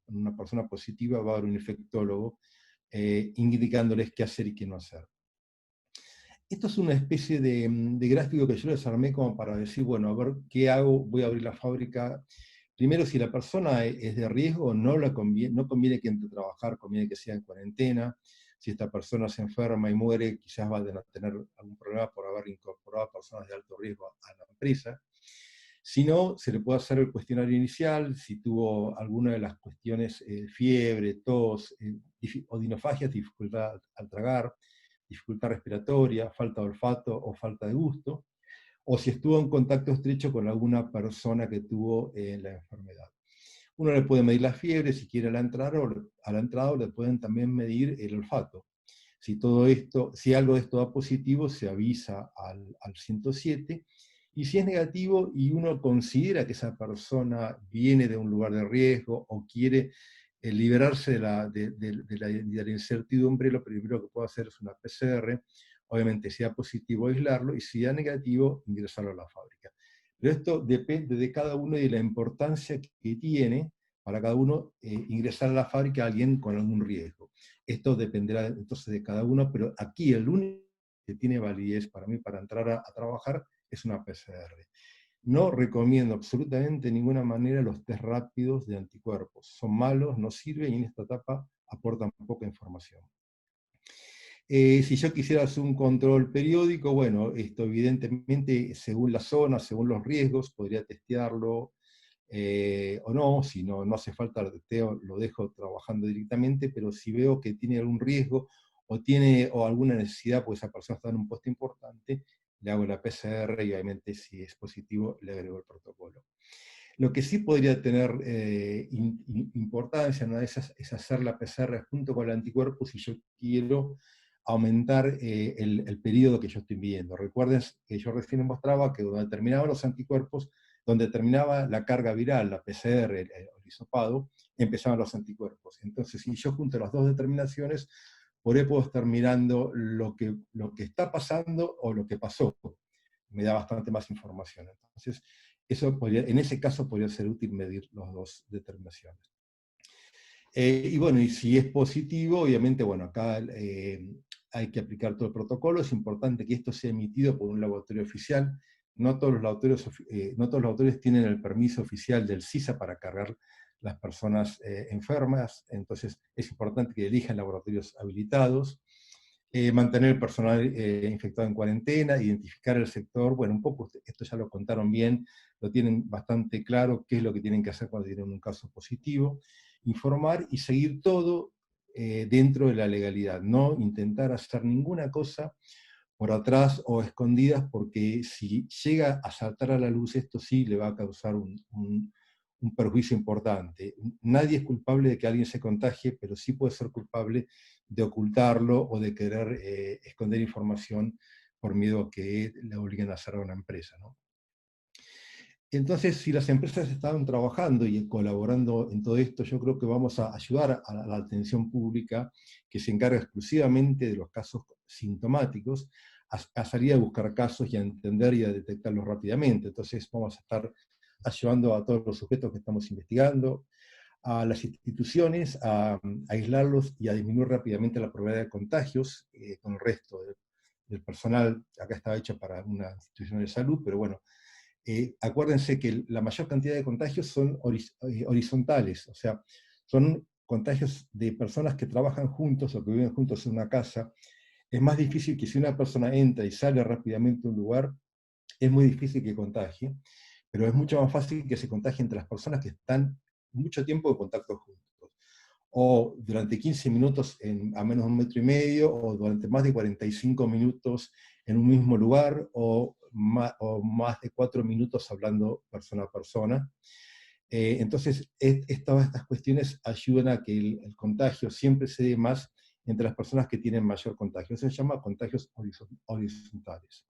una persona positiva, va a haber un infectólogo indicándoles qué hacer y qué no hacer. Esto es una especie de gráfico que yo les armé como para decir, bueno, a ver qué hago, voy a abrir la fábrica, Primero, si la persona es de riesgo, no conviene que entre a trabajar, conviene que sea en cuarentena. Si esta persona se enferma y muere, quizás va a tener algún problema por haber incorporado a personas de alto riesgo a la empresa. Si no, se le puede hacer el cuestionario inicial, si tuvo alguna de las cuestiones, fiebre, tos, odinofagias, dificultad al tragar, dificultad respiratoria, falta de olfato o falta de gusto, o si estuvo en contacto estrecho con alguna persona que tuvo la enfermedad. Uno le puede medir la fiebre si quiere a la entrada, o le pueden también medir el olfato. Si algo de esto da positivo, se avisa al 107, y si es negativo y uno considera que esa persona viene de un lugar de riesgo o quiere liberarse de la incertidumbre, lo primero que puede hacer es una PCR, obviamente si da positivo aislarlo, y si da negativo, ingresarlo a la fábrica. Pero esto depende de cada uno y de la importancia que tiene para cada uno ingresar a la fábrica a alguien con algún riesgo. Esto dependerá entonces de cada uno, pero aquí el único que tiene validez para mí para entrar a trabajar es una PCR. No recomiendo absolutamente de ninguna manera los test rápidos de anticuerpos. Son malos, no sirven y en esta etapa aportan poca información. Si yo quisiera hacer un control periódico, bueno, esto evidentemente según la zona, según los riesgos, podría testearlo o no. Si no hace falta el testeo, lo dejo trabajando directamente, pero si veo que tiene algún riesgo o alguna necesidad, pues esa persona está en un puesto importante, le hago la PCR y obviamente si es positivo le agrego el protocolo. Lo que sí podría tener importancia, una de esas, es hacer la PCR junto con el anticuerpo si yo quiero aumentar el periodo que yo estoy midiendo. Recuerden que yo recién mostraba que donde terminaban los anticuerpos, donde terminaba la carga viral, la PCR, el hisopado, empezaban los anticuerpos. Entonces, si yo junto las dos determinaciones, por ahí puedo estar mirando lo que está pasando o lo que pasó. Me da bastante más información. Entonces, en ese caso podría ser útil medir las dos determinaciones. Y bueno, y si es positivo, obviamente, bueno, acá hay que aplicar todo el protocolo. Es importante que esto sea emitido por un laboratorio oficial. No todos los laboratorios tienen el permiso oficial del CISA para cargar las personas enfermas, entonces es importante que elijan laboratorios habilitados. Mantener el personal infectado en cuarentena, identificar el sector, bueno, un poco esto ya lo contaron bien, lo tienen bastante claro qué es lo que tienen que hacer cuando tienen un caso positivo, informar y seguir todo dentro de la legalidad, no intentar hacer ninguna cosa por atrás o escondidas, porque si llega a saltar a la luz, esto sí le va a causar un perjuicio importante. Nadie es culpable de que alguien se contagie, pero sí puede ser culpable de ocultarlo o de querer esconder información por miedo a que le obliguen a cerrar una empresa, ¿no? Entonces, si las empresas estaban trabajando y colaborando en todo esto, yo creo que vamos a ayudar a la atención pública, que se encarga exclusivamente de los casos sintomáticos, a salir a buscar casos y a entender y a detectarlos rápidamente. Entonces, vamos a estar ayudando a todos los sujetos que estamos investigando, a las instituciones a aislarlos y a disminuir rápidamente la probabilidad de contagios con el resto del personal. Acá estaba hecho para una institución de salud, pero bueno, acuérdense que la mayor cantidad de contagios son horizontales, o sea, son contagios de personas que trabajan juntos o que viven juntos en una casa. Es más difícil que si una persona entra y sale rápidamente a un lugar, es muy difícil que contagie, pero es mucho más fácil que se contagie entre las personas que están mucho tiempo en contacto juntos, o durante 15 minutos a menos de 1,5 metros, o durante más de 45 minutos en un mismo lugar, o más de 4 minutos hablando persona a persona. Entonces, todas estas cuestiones ayudan a que el contagio siempre se dé más entre las personas que tienen mayor contagio. Eso se llama contagios horizontales.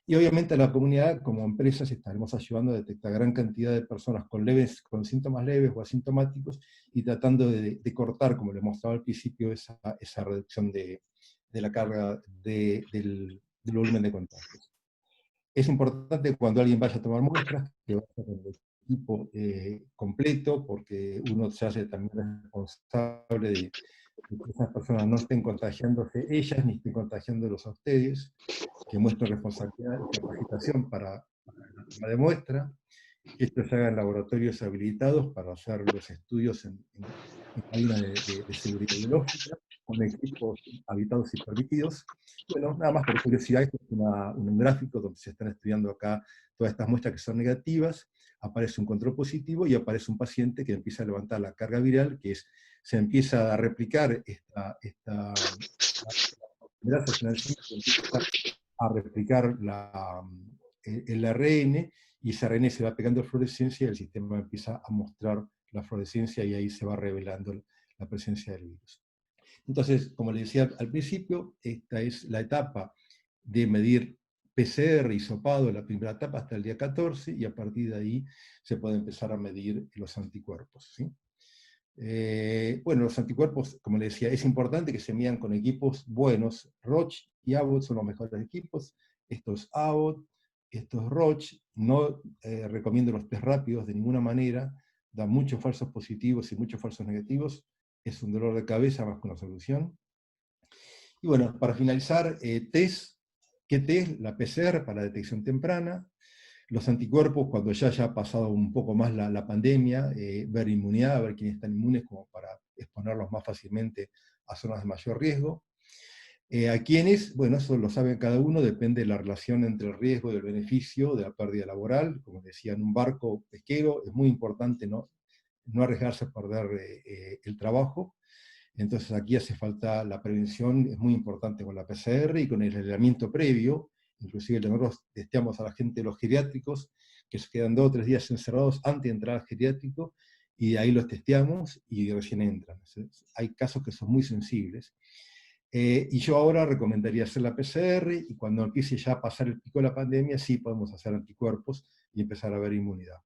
Y obviamente a la comunidad, como empresas, estaremos ayudando a detectar gran cantidad de personas con síntomas leves o asintomáticos, y tratando de cortar, como le mostraba al principio, esa reducción de la carga del volumen de contagios. Es importante cuando alguien vaya a tomar muestras, que vaya con el equipo completo, porque uno se hace también responsable de que esas personas no estén contagiándose ellas, ni estén contagiándolos a ustedes, que muestren responsabilidad y capacitación para la toma de muestra, que esto se haga en laboratorios habilitados para hacer los estudios en cabina de seguridad biológica, con equipos habilitados y permitidos. Bueno, nada más por curiosidad, esto es un gráfico donde se están estudiando acá todas estas muestras que son negativas, aparece un control positivo y aparece un paciente que empieza a levantar la carga viral, que se empieza a replicar esta empieza a replicar el ARN, y ese ARN se va pegando a fluorescencia y el sistema empieza a mostrar la fluorescencia y ahí se va revelando la presencia del virus. Entonces, como les decía al principio, esta es la etapa de medir PCR, hisopado, la primera etapa hasta el día 14, y a partir de ahí se puede empezar a medir los anticuerpos, ¿sí? Bueno, los anticuerpos, como les decía, es importante que se midan con equipos buenos. Roche y Abbott son los mejores equipos. Esto es Abbott, esto es Roche. No recomiendo los test rápidos de ninguna manera. Dan muchos falsos positivos y muchos falsos negativos. Es un dolor de cabeza más que una solución. Y bueno, para finalizar, test. ¿Qué test? La PCR para detección temprana. Los anticuerpos, cuando ya ha pasado un poco más la pandemia, ver inmunidad, ver quiénes están inmunes, como para exponerlos más fácilmente a zonas de mayor riesgo. A quienes, bueno, eso lo sabe cada uno, depende de la relación entre el riesgo y el beneficio de la pérdida laboral. Como decía, en un barco pesquero es muy importante no arriesgarse a perder el trabajo. Entonces aquí hace falta la prevención, es muy importante con la PCR y con el aislamiento previo. Inclusive nosotros testeamos a la gente de los geriátricos, que se quedan 2 o 3 días encerrados antes de entrar al geriátrico, y de ahí los testeamos y recién entran. Hay casos que son muy sensibles. Y yo ahora recomendaría hacer la PCR, y cuando empiece ya a pasar el pico de la pandemia, sí podemos hacer anticuerpos y empezar a ver inmunidad.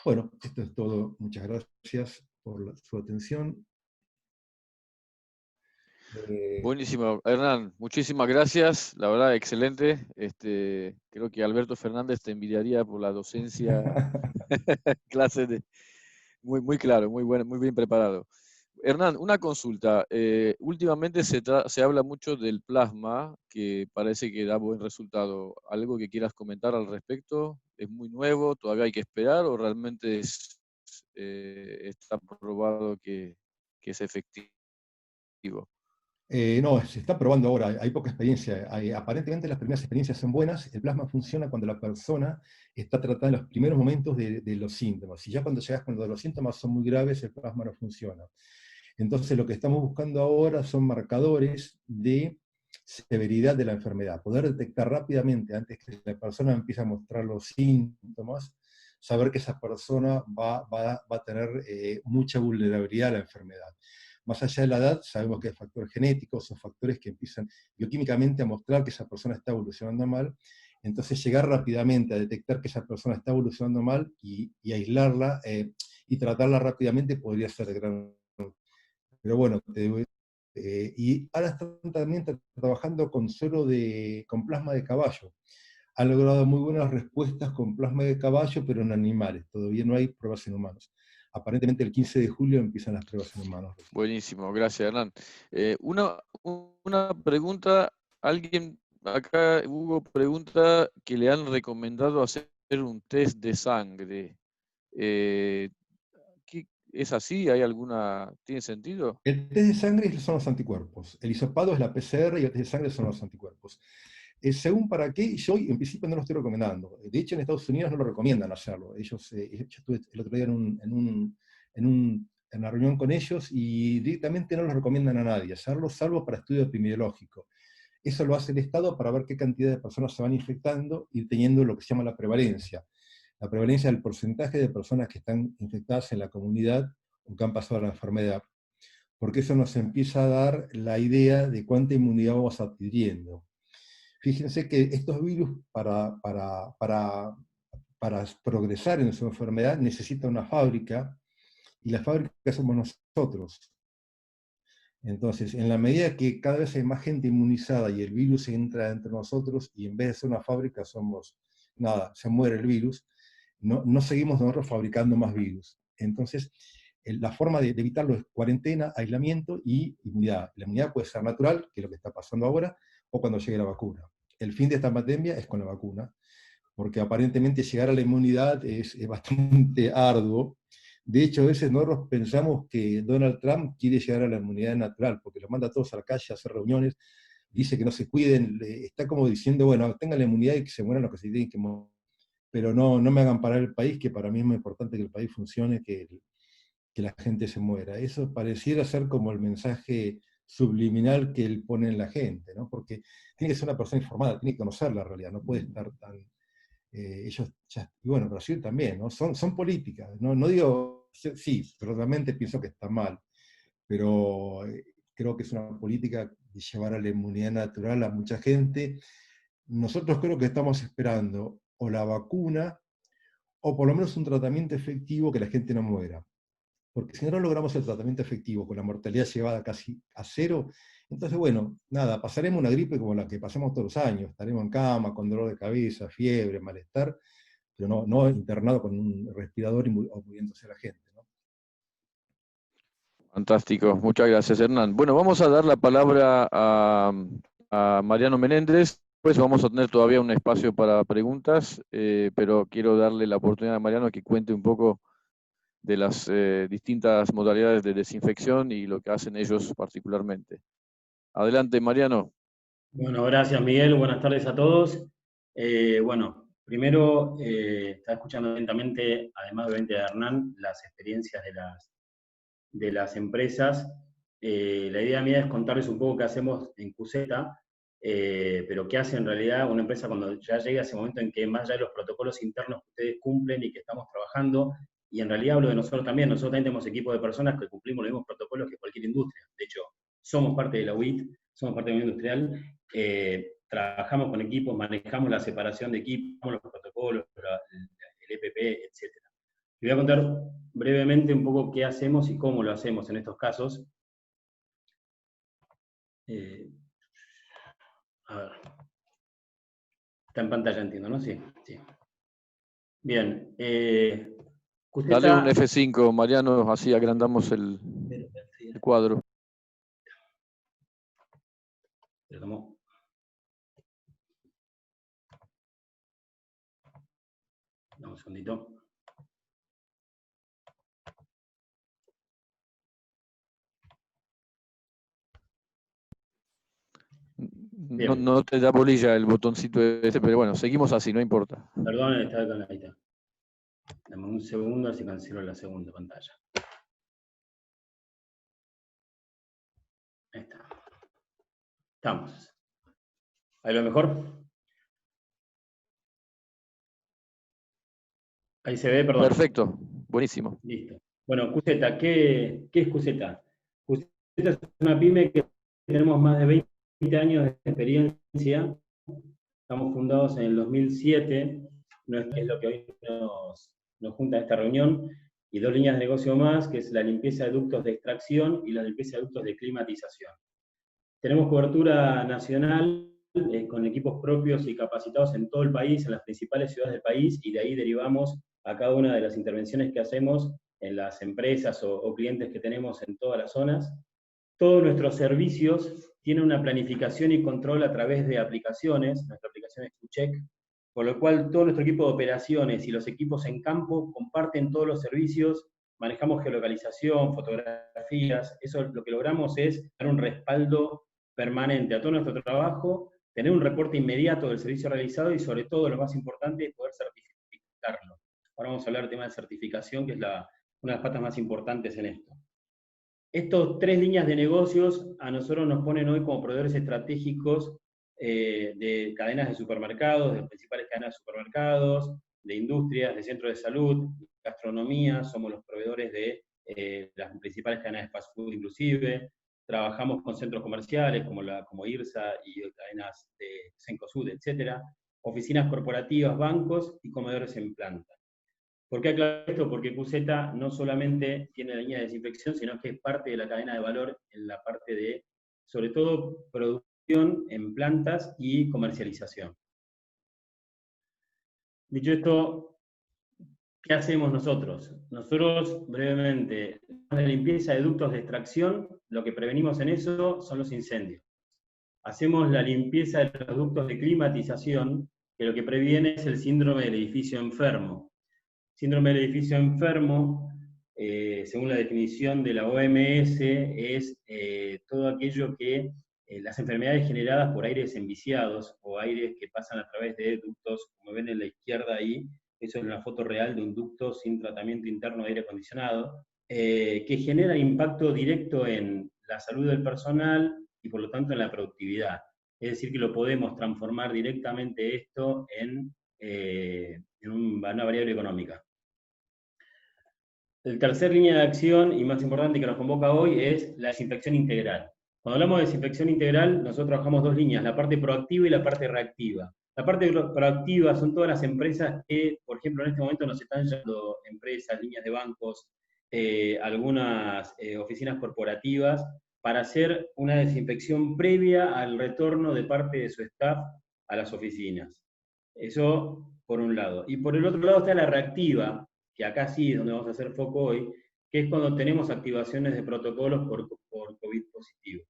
Bueno, esto es todo. Muchas gracias por su atención. Buenísimo, Hernán, muchísimas gracias, la verdad, excelente. Creo que Alberto Fernández te envidiaría por la docencia, clases muy, muy claro, muy bueno, muy bien preparado. Hernán, una consulta. Últimamente se habla mucho del plasma, que parece que da buen resultado. ¿Algo que quieras comentar al respecto? ¿Es muy nuevo? ¿Todavía hay que esperar? ¿O realmente está probado que es efectivo? No, se está probando ahora, hay poca experiencia. Aparentemente las primeras experiencias son buenas. El plasma funciona cuando la persona está tratada en los primeros momentos de los síntomas. Y ya cuando llegas cuando los síntomas son muy graves, el plasma no funciona. Entonces lo que estamos buscando ahora son marcadores de severidad de la enfermedad. Poder detectar rápidamente, antes que la persona empiece a mostrar los síntomas, saber que esa persona va a tener mucha vulnerabilidad a la enfermedad. Más allá de la edad, sabemos que hay factores genéticos, son factores que empiezan bioquímicamente a mostrar que esa persona está evolucionando mal. Entonces llegar rápidamente a detectar que esa persona está evolucionando mal y aislarla y tratarla rápidamente podría ser de gran... Pero bueno, y ahora están también trabajando con con plasma de caballo. Han logrado muy buenas respuestas con plasma de caballo, pero en animales. Todavía no hay pruebas en humanos. Aparentemente el 15 de julio empiezan las pruebas en humanos. Buenísimo, gracias Hernán. Una pregunta, alguien acá, Hugo, pregunta que le han recomendado hacer un test de sangre. ¿Es así? ¿Tiene sentido? El test de sangre son los anticuerpos. El hisopado es la PCR y el test de sangre son los anticuerpos. Según para qué, yo en principio no lo estoy recomendando. De hecho, en Estados Unidos no lo recomiendan hacerlo. Yo estuve el otro día en una reunión con ellos y directamente no lo recomiendan a nadie hacerlo, salvo para estudio epidemiológico. Eso lo hace el Estado para ver qué cantidad de personas se van infectando y teniendo lo que se llama la prevalencia. La prevalencia es el porcentaje de personas que están infectadas en la comunidad o que han pasado la enfermedad. Porque eso nos empieza a dar la idea de cuánta inmunidad vamos adquiriendo. Fíjense que estos virus, para progresar en su enfermedad, necesitan una fábrica, y la fábrica somos nosotros. Entonces, en la medida que cada vez hay más gente inmunizada y el virus entra entre nosotros, y en vez de ser una fábrica somos, nada, se muere el virus, no seguimos nosotros fabricando más virus. Entonces, la forma de evitarlo es cuarentena, aislamiento y inmunidad. La inmunidad puede ser natural, que es lo que está pasando ahora, o cuando llegue la vacuna. El fin de esta pandemia es con la vacuna, porque aparentemente llegar a la inmunidad es bastante arduo. De hecho, a veces nosotros pensamos que Donald Trump quiere llegar a la inmunidad natural, porque los manda a todos a la calle a hacer reuniones, dice que no se cuiden, está como diciendo, bueno, tengan la inmunidad y que se mueran los que se tienen que morir, pero no me hagan parar el país, que para mí es muy importante que el país funcione, que la gente se muera. Eso pareciera ser como el mensaje subliminal que él pone en la gente, ¿no? Porque tiene que ser una persona informada, tiene que conocer la realidad, no puede estar tan... ellos ya, y bueno, Brasil también, ¿no? Son políticas, no digo, sí, pero realmente pienso que está mal, pero creo que es una política de llevar a la inmunidad natural a mucha gente. Nosotros creo que estamos esperando o la vacuna, o por lo menos un tratamiento efectivo que la gente no muera. Porque si no logramos el tratamiento efectivo, con la mortalidad llevada casi a cero, entonces, bueno, nada, pasaremos una gripe como la que pasamos todos los años, estaremos en cama, con dolor de cabeza, fiebre, malestar, pero no internado con un respirador o muriéndose la gente, ¿no? Fantástico, muchas gracias, Hernán. Bueno, vamos a dar la palabra a Mariano Menéndez, después vamos a tener todavía un espacio para preguntas, pero quiero darle la oportunidad a Mariano que cuente un poco de las distintas modalidades de desinfección y lo que hacen ellos particularmente. Adelante, Mariano. Bueno, gracias, Miguel. Buenas tardes a todos. Bueno, primero, estaba escuchando atentamente, además obviamente de Hernán, las experiencias de las empresas. La idea mía es contarles un poco qué hacemos en QZ, pero qué hace en realidad una empresa cuando ya llega ese momento en que más allá de los protocolos internos que ustedes cumplen y que estamos trabajando, y en realidad hablo de nosotros también tenemos equipos de personas que cumplimos los mismos protocolos que cualquier industria. De hecho, somos parte de la UIT, somos parte de la industrial, trabajamos con equipos, manejamos la separación de equipos, los protocolos, el EPP, etc. Les voy a contar brevemente un poco qué hacemos y cómo lo hacemos en estos casos. A ver. Está en pantalla, entiendo, ¿no? Sí. Bien. Dale un F5, Mariano, así agrandamos el cuadro. Dame un segundito. No te da bolilla el botoncito ese, pero bueno, seguimos así, no importa. Perdón, ahí está. Dame un segundo, así cancelo la segunda pantalla. Ahí está. Estamos. ¿Ahí lo mejor? Ahí se ve, perdón. Perfecto, buenísimo. Listo. Bueno, QZ, ¿qué es QZ? QZ es una pyme que tenemos más de 20 años de experiencia. Estamos fundados en el 2007, no es lo que hoy nos junta a esta reunión, y dos líneas de negocio más, que es la limpieza de ductos de extracción y la limpieza de ductos de climatización. Tenemos cobertura nacional con equipos propios y capacitados en todo el país, en las principales ciudades del país, y de ahí derivamos a cada una de las intervenciones que hacemos en las empresas o clientes que tenemos en todas las zonas. Todos nuestros servicios tienen una planificación y control a través de aplicaciones, nuestra aplicación es QCheck, por lo cual todo nuestro equipo de operaciones y los equipos en campo comparten todos los servicios, manejamos geolocalización, fotografías, eso lo que logramos es dar un respaldo permanente a todo nuestro trabajo, tener un reporte inmediato del servicio realizado y sobre todo, lo más importante, poder certificarlo. Ahora vamos a hablar del tema de certificación, que es una de las patas más importantes en esto. Estos tres líneas de negocios a nosotros nos ponen hoy como proveedores estratégicos de cadenas de supermercados, de principales cadenas de supermercados, de industrias, de centros de salud, gastronomía, somos los proveedores de las principales cadenas de fast food inclusive, trabajamos con centros comerciales como IRSA y cadenas de Cencosud, etc., oficinas corporativas, bancos y comedores en planta. ¿Por qué aclaro esto? Porque QZ no solamente tiene la línea de desinfección, sino que es parte de la cadena de valor en la parte de, sobre todo, producción en plantas y comercialización. Dicho esto, ¿qué hacemos nosotros? Nosotros, brevemente, la limpieza de ductos de extracción, lo que prevenimos en eso son los incendios. Hacemos la limpieza de los ductos de climatización, que lo que previene es el síndrome del edificio enfermo. Síndrome del edificio enfermo, según la definición de la OMS, es todo aquello que las enfermedades generadas por aires enviciados o aires que pasan a través de ductos, como ven en la izquierda ahí, eso es una foto real de un ducto sin tratamiento interno de aire acondicionado, que genera impacto directo en la salud del personal y por lo tanto en la productividad. Es decir, que lo podemos transformar directamente esto en una variable económica. La tercera línea de acción, y más importante que nos convoca hoy, es la desinfección integral. Cuando hablamos de desinfección integral, nosotros trabajamos dos líneas, la parte proactiva y la parte reactiva. La parte proactiva son todas las empresas que, por ejemplo, en este momento nos están llamando empresas, líneas de bancos, algunas oficinas corporativas, para hacer una desinfección previa al retorno de parte de su staff a las oficinas. Eso por un lado. Y por el otro lado está la reactiva, que acá sí es donde vamos a hacer foco hoy, que es cuando tenemos activaciones de protocolos por COVID positivo.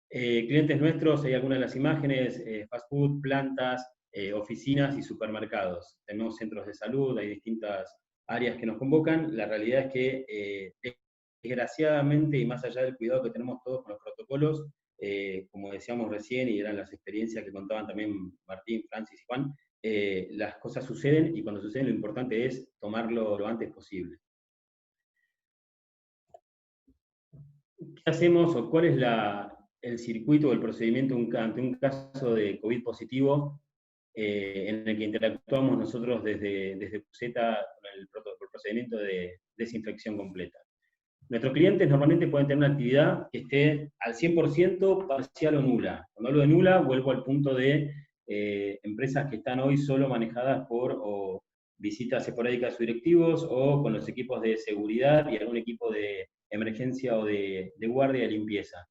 Clientes nuestros, hay algunas de las imágenes, fast food, plantas, oficinas y supermercados. Tenemos centros de salud, hay distintas áreas que nos convocan. La realidad es que, desgraciadamente, y más allá del cuidado que tenemos todos con los protocolos, como decíamos recién, y eran las experiencias que contaban también Martín, Francis y Juan, las cosas suceden, y cuando suceden lo importante es tomarlo lo antes posible. ¿Qué hacemos o cuál es el circuito o el procedimiento ante un caso de COVID positivo en el que interactuamos nosotros desde Cuceta con el procedimiento de desinfección completa? Nuestros clientes normalmente pueden tener una actividad que esté al 100% parcial o nula. Cuando hablo de nula, vuelvo al punto de empresas que están hoy solo manejadas por visitas esporádicas de sus directivos o con los equipos de seguridad y algún equipo de emergencia o de guardia de limpieza.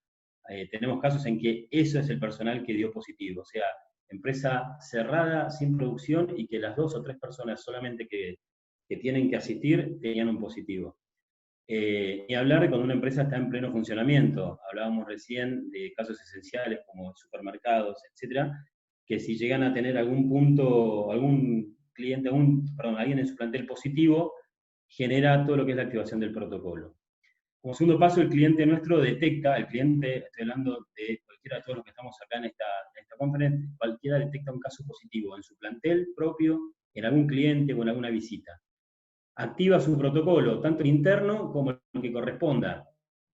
Tenemos casos en que eso es el personal que dio positivo, o sea, empresa cerrada, sin producción, y que las 2 o 3 personas solamente que tienen que asistir tenían un positivo. Ni hablar de cuando una empresa está en pleno funcionamiento. Hablábamos recién de casos esenciales como supermercados, etcétera, que si llegan a tener algún punto, algún cliente, alguien en su plantel positivo, genera todo lo que es la activación del protocolo. Como segundo paso, el cliente nuestro detecta, el cliente, estoy hablando de cualquiera de todos los que estamos acá en esta conferencia, cualquiera detecta un caso positivo en su plantel propio, en algún cliente o en alguna visita. Activa su protocolo, tanto el interno como el que corresponda.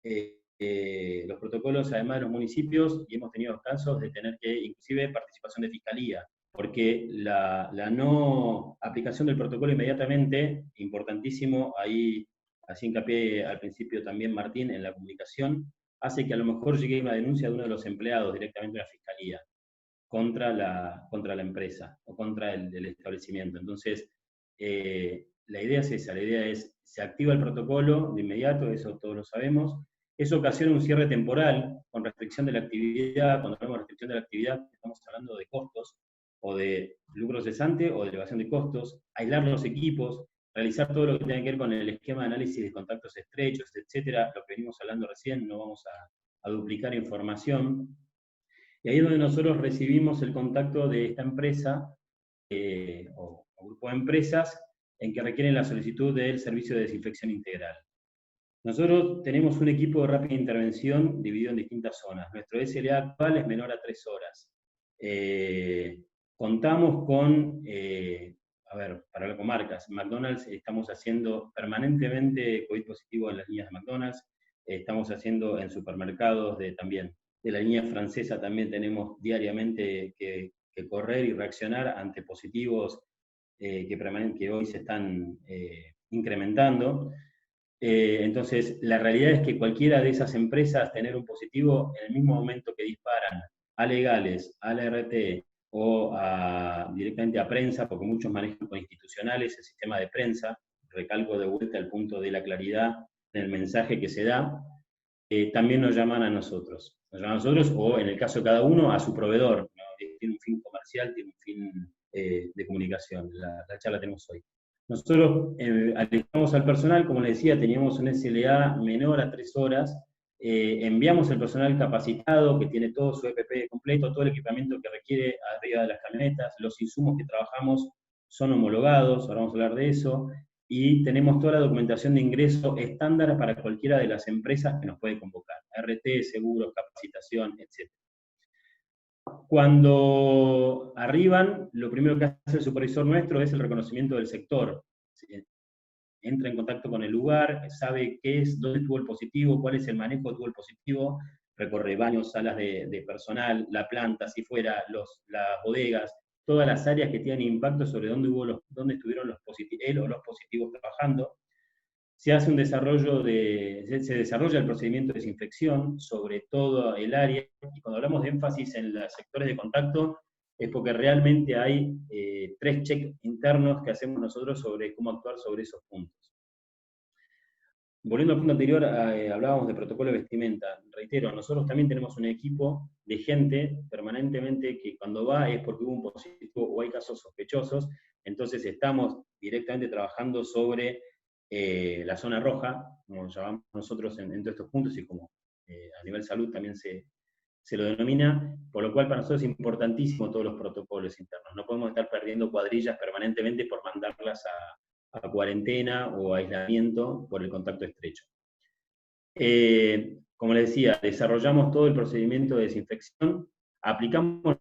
Los protocolos, además de los municipios, y hemos tenido casos de tener que, inclusive, participación de fiscalía, porque la no aplicación del protocolo inmediatamente, importantísimo, ahí así hincapié al principio también Martín en la comunicación, hace que a lo mejor llegue una denuncia de uno de los empleados directamente a la fiscalía contra la empresa o contra el establecimiento. Entonces, la idea es esa, la idea es, se activa el protocolo de inmediato, eso todos lo sabemos, eso ocasiona un cierre temporal con restricción de la actividad. Cuando hablamos de restricción de la actividad, estamos hablando de costos, o de lucro cesante, o de elevación de costos, aislar los equipos, realizar todo lo que tenga que ver con el esquema de análisis de contactos estrechos, etcétera, lo que venimos hablando recién, no vamos a duplicar información. Y ahí es donde nosotros recibimos el contacto de esta empresa, o grupo de empresas, en que requieren la solicitud del servicio de desinfección integral. Nosotros tenemos un equipo de rápida intervención dividido en distintas zonas. Nuestro SLA actual es menor a 3 horas. Contamos con, para hablar con marcas, McDonald's, estamos haciendo permanentemente COVID positivo en las líneas de McDonald's, estamos haciendo en supermercados también. De la línea francesa también tenemos diariamente que correr y reaccionar ante positivos que hoy se están incrementando. Entonces, la realidad es que cualquiera de esas empresas tener un positivo en el mismo momento que disparan a legales, a la RT o directamente a prensa, porque muchos manejan con institucionales el sistema de prensa, recalco de vuelta el punto de la claridad en el mensaje que se da, también nos llaman a nosotros. Nos llaman a nosotros, o en el caso de cada uno, a su proveedor, ¿no? Tiene un fin comercial, tiene un fin de comunicación. La charla tenemos hoy. Nosotros alistamos al personal, como les decía, teníamos un SLA menor a 3 horas, enviamos el personal capacitado que tiene todo su EPP completo, todo el equipamiento que requiere arriba de las camionetas, los insumos que trabajamos son homologados, ahora vamos a hablar de eso, y tenemos toda la documentación de ingreso estándar para cualquiera de las empresas que nos puede convocar, RT, seguros, capacitación, etc. Cuando arriban, lo primero que hace el supervisor nuestro es el reconocimiento del sector. Entra en contacto con el lugar, sabe qué es, dónde tuvo el positivo, cuál es el manejo que tuvo el positivo, recorre baños, salas de personal, la planta, si fuera, las bodegas, todas las áreas que tienen impacto sobre dónde estuvieron los positivos trabajando. Se hace se desarrolla el procedimiento de desinfección sobre todo el área, y cuando hablamos de énfasis en los sectores de contacto, es porque realmente hay 3 checks internos que hacemos nosotros sobre cómo actuar sobre esos puntos. Volviendo al punto anterior, hablábamos de protocolo de vestimenta. Reitero, nosotros también tenemos un equipo de gente permanentemente que cuando va es porque hubo un positivo o hay casos sospechosos, entonces estamos directamente trabajando sobre la zona roja, como lo llamamos nosotros en todos estos puntos, y como a nivel salud también se lo denomina, por lo cual para nosotros es importantísimo todos los protocolos internos. No podemos estar perdiendo cuadrillas permanentemente por mandarlas a cuarentena o aislamiento por el contacto estrecho. Como les decía, desarrollamos todo el procedimiento de desinfección, aplicamos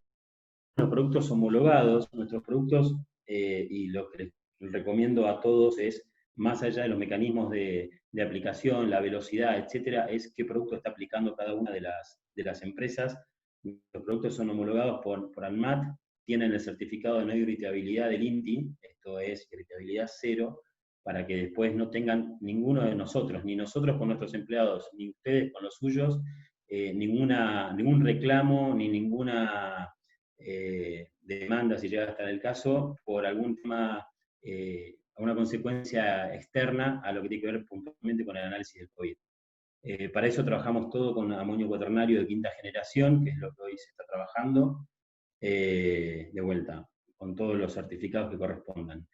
los productos homologados, nuestros productos, y lo que les recomiendo a todos es, más allá de los mecanismos de aplicación, la velocidad, etcétera, es qué producto está aplicando cada una de las empresas. Los productos son homologados por ANMAT, tienen el certificado de no irritabilidad del INTI, esto es irritabilidad 0, para que después no tengan ninguno de nosotros, ni nosotros con nuestros empleados, ni ustedes con los suyos, ningún reclamo, ni ninguna demanda, si llega a estar el caso, por algún tema, alguna consecuencia externa a lo que tiene que ver puntualmente con el análisis del COVID. Para eso trabajamos todo con amonio cuaternario de 5ª generación, que es lo que hoy se está trabajando, de vuelta, con todos los certificados que correspondan.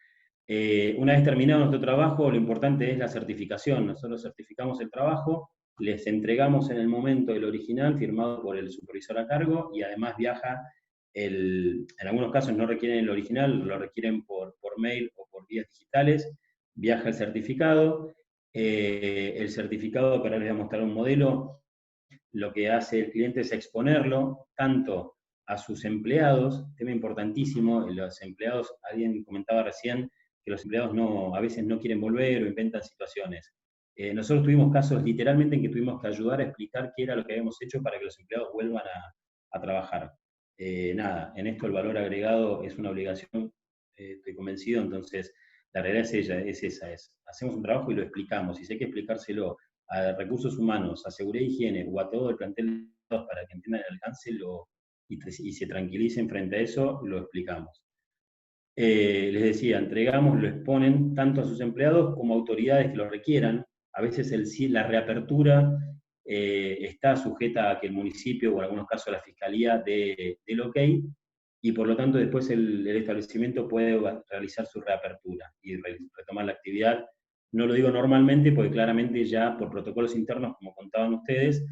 Una vez terminado nuestro trabajo, lo importante es la certificación. Nosotros certificamos el trabajo, les entregamos en el momento el original firmado por el supervisor a cargo, y además viaja, en algunos casos no requieren el original, lo requieren por mail o por vías digitales, viaja el certificado, que ahora les voy a mostrar un modelo, lo que hace el cliente es exponerlo tanto a sus empleados, tema importantísimo, los empleados, alguien comentaba recién que los empleados a veces no quieren volver o inventan situaciones. Nosotros tuvimos casos literalmente en que tuvimos que ayudar a explicar qué era lo que habíamos hecho para que los empleados vuelvan a trabajar. Nada, en esto el valor agregado es una obligación, estoy convencido, entonces la realidad es esa, hacemos un trabajo y lo explicamos, y si hay que explicárselo a recursos humanos, a seguridad e higiene, o a todo el plantel para que entiendan el alcance y se tranquilicen frente a eso, lo explicamos. Les decía, entregamos, lo exponen tanto a sus empleados como a autoridades que lo requieran. A veces la reapertura está sujeta a que el municipio, o en algunos casos la fiscalía, dé el ok, y por lo tanto después el establecimiento puede realizar su reapertura y retomar la actividad. No lo digo normalmente porque claramente ya por protocolos internos, como contaban ustedes,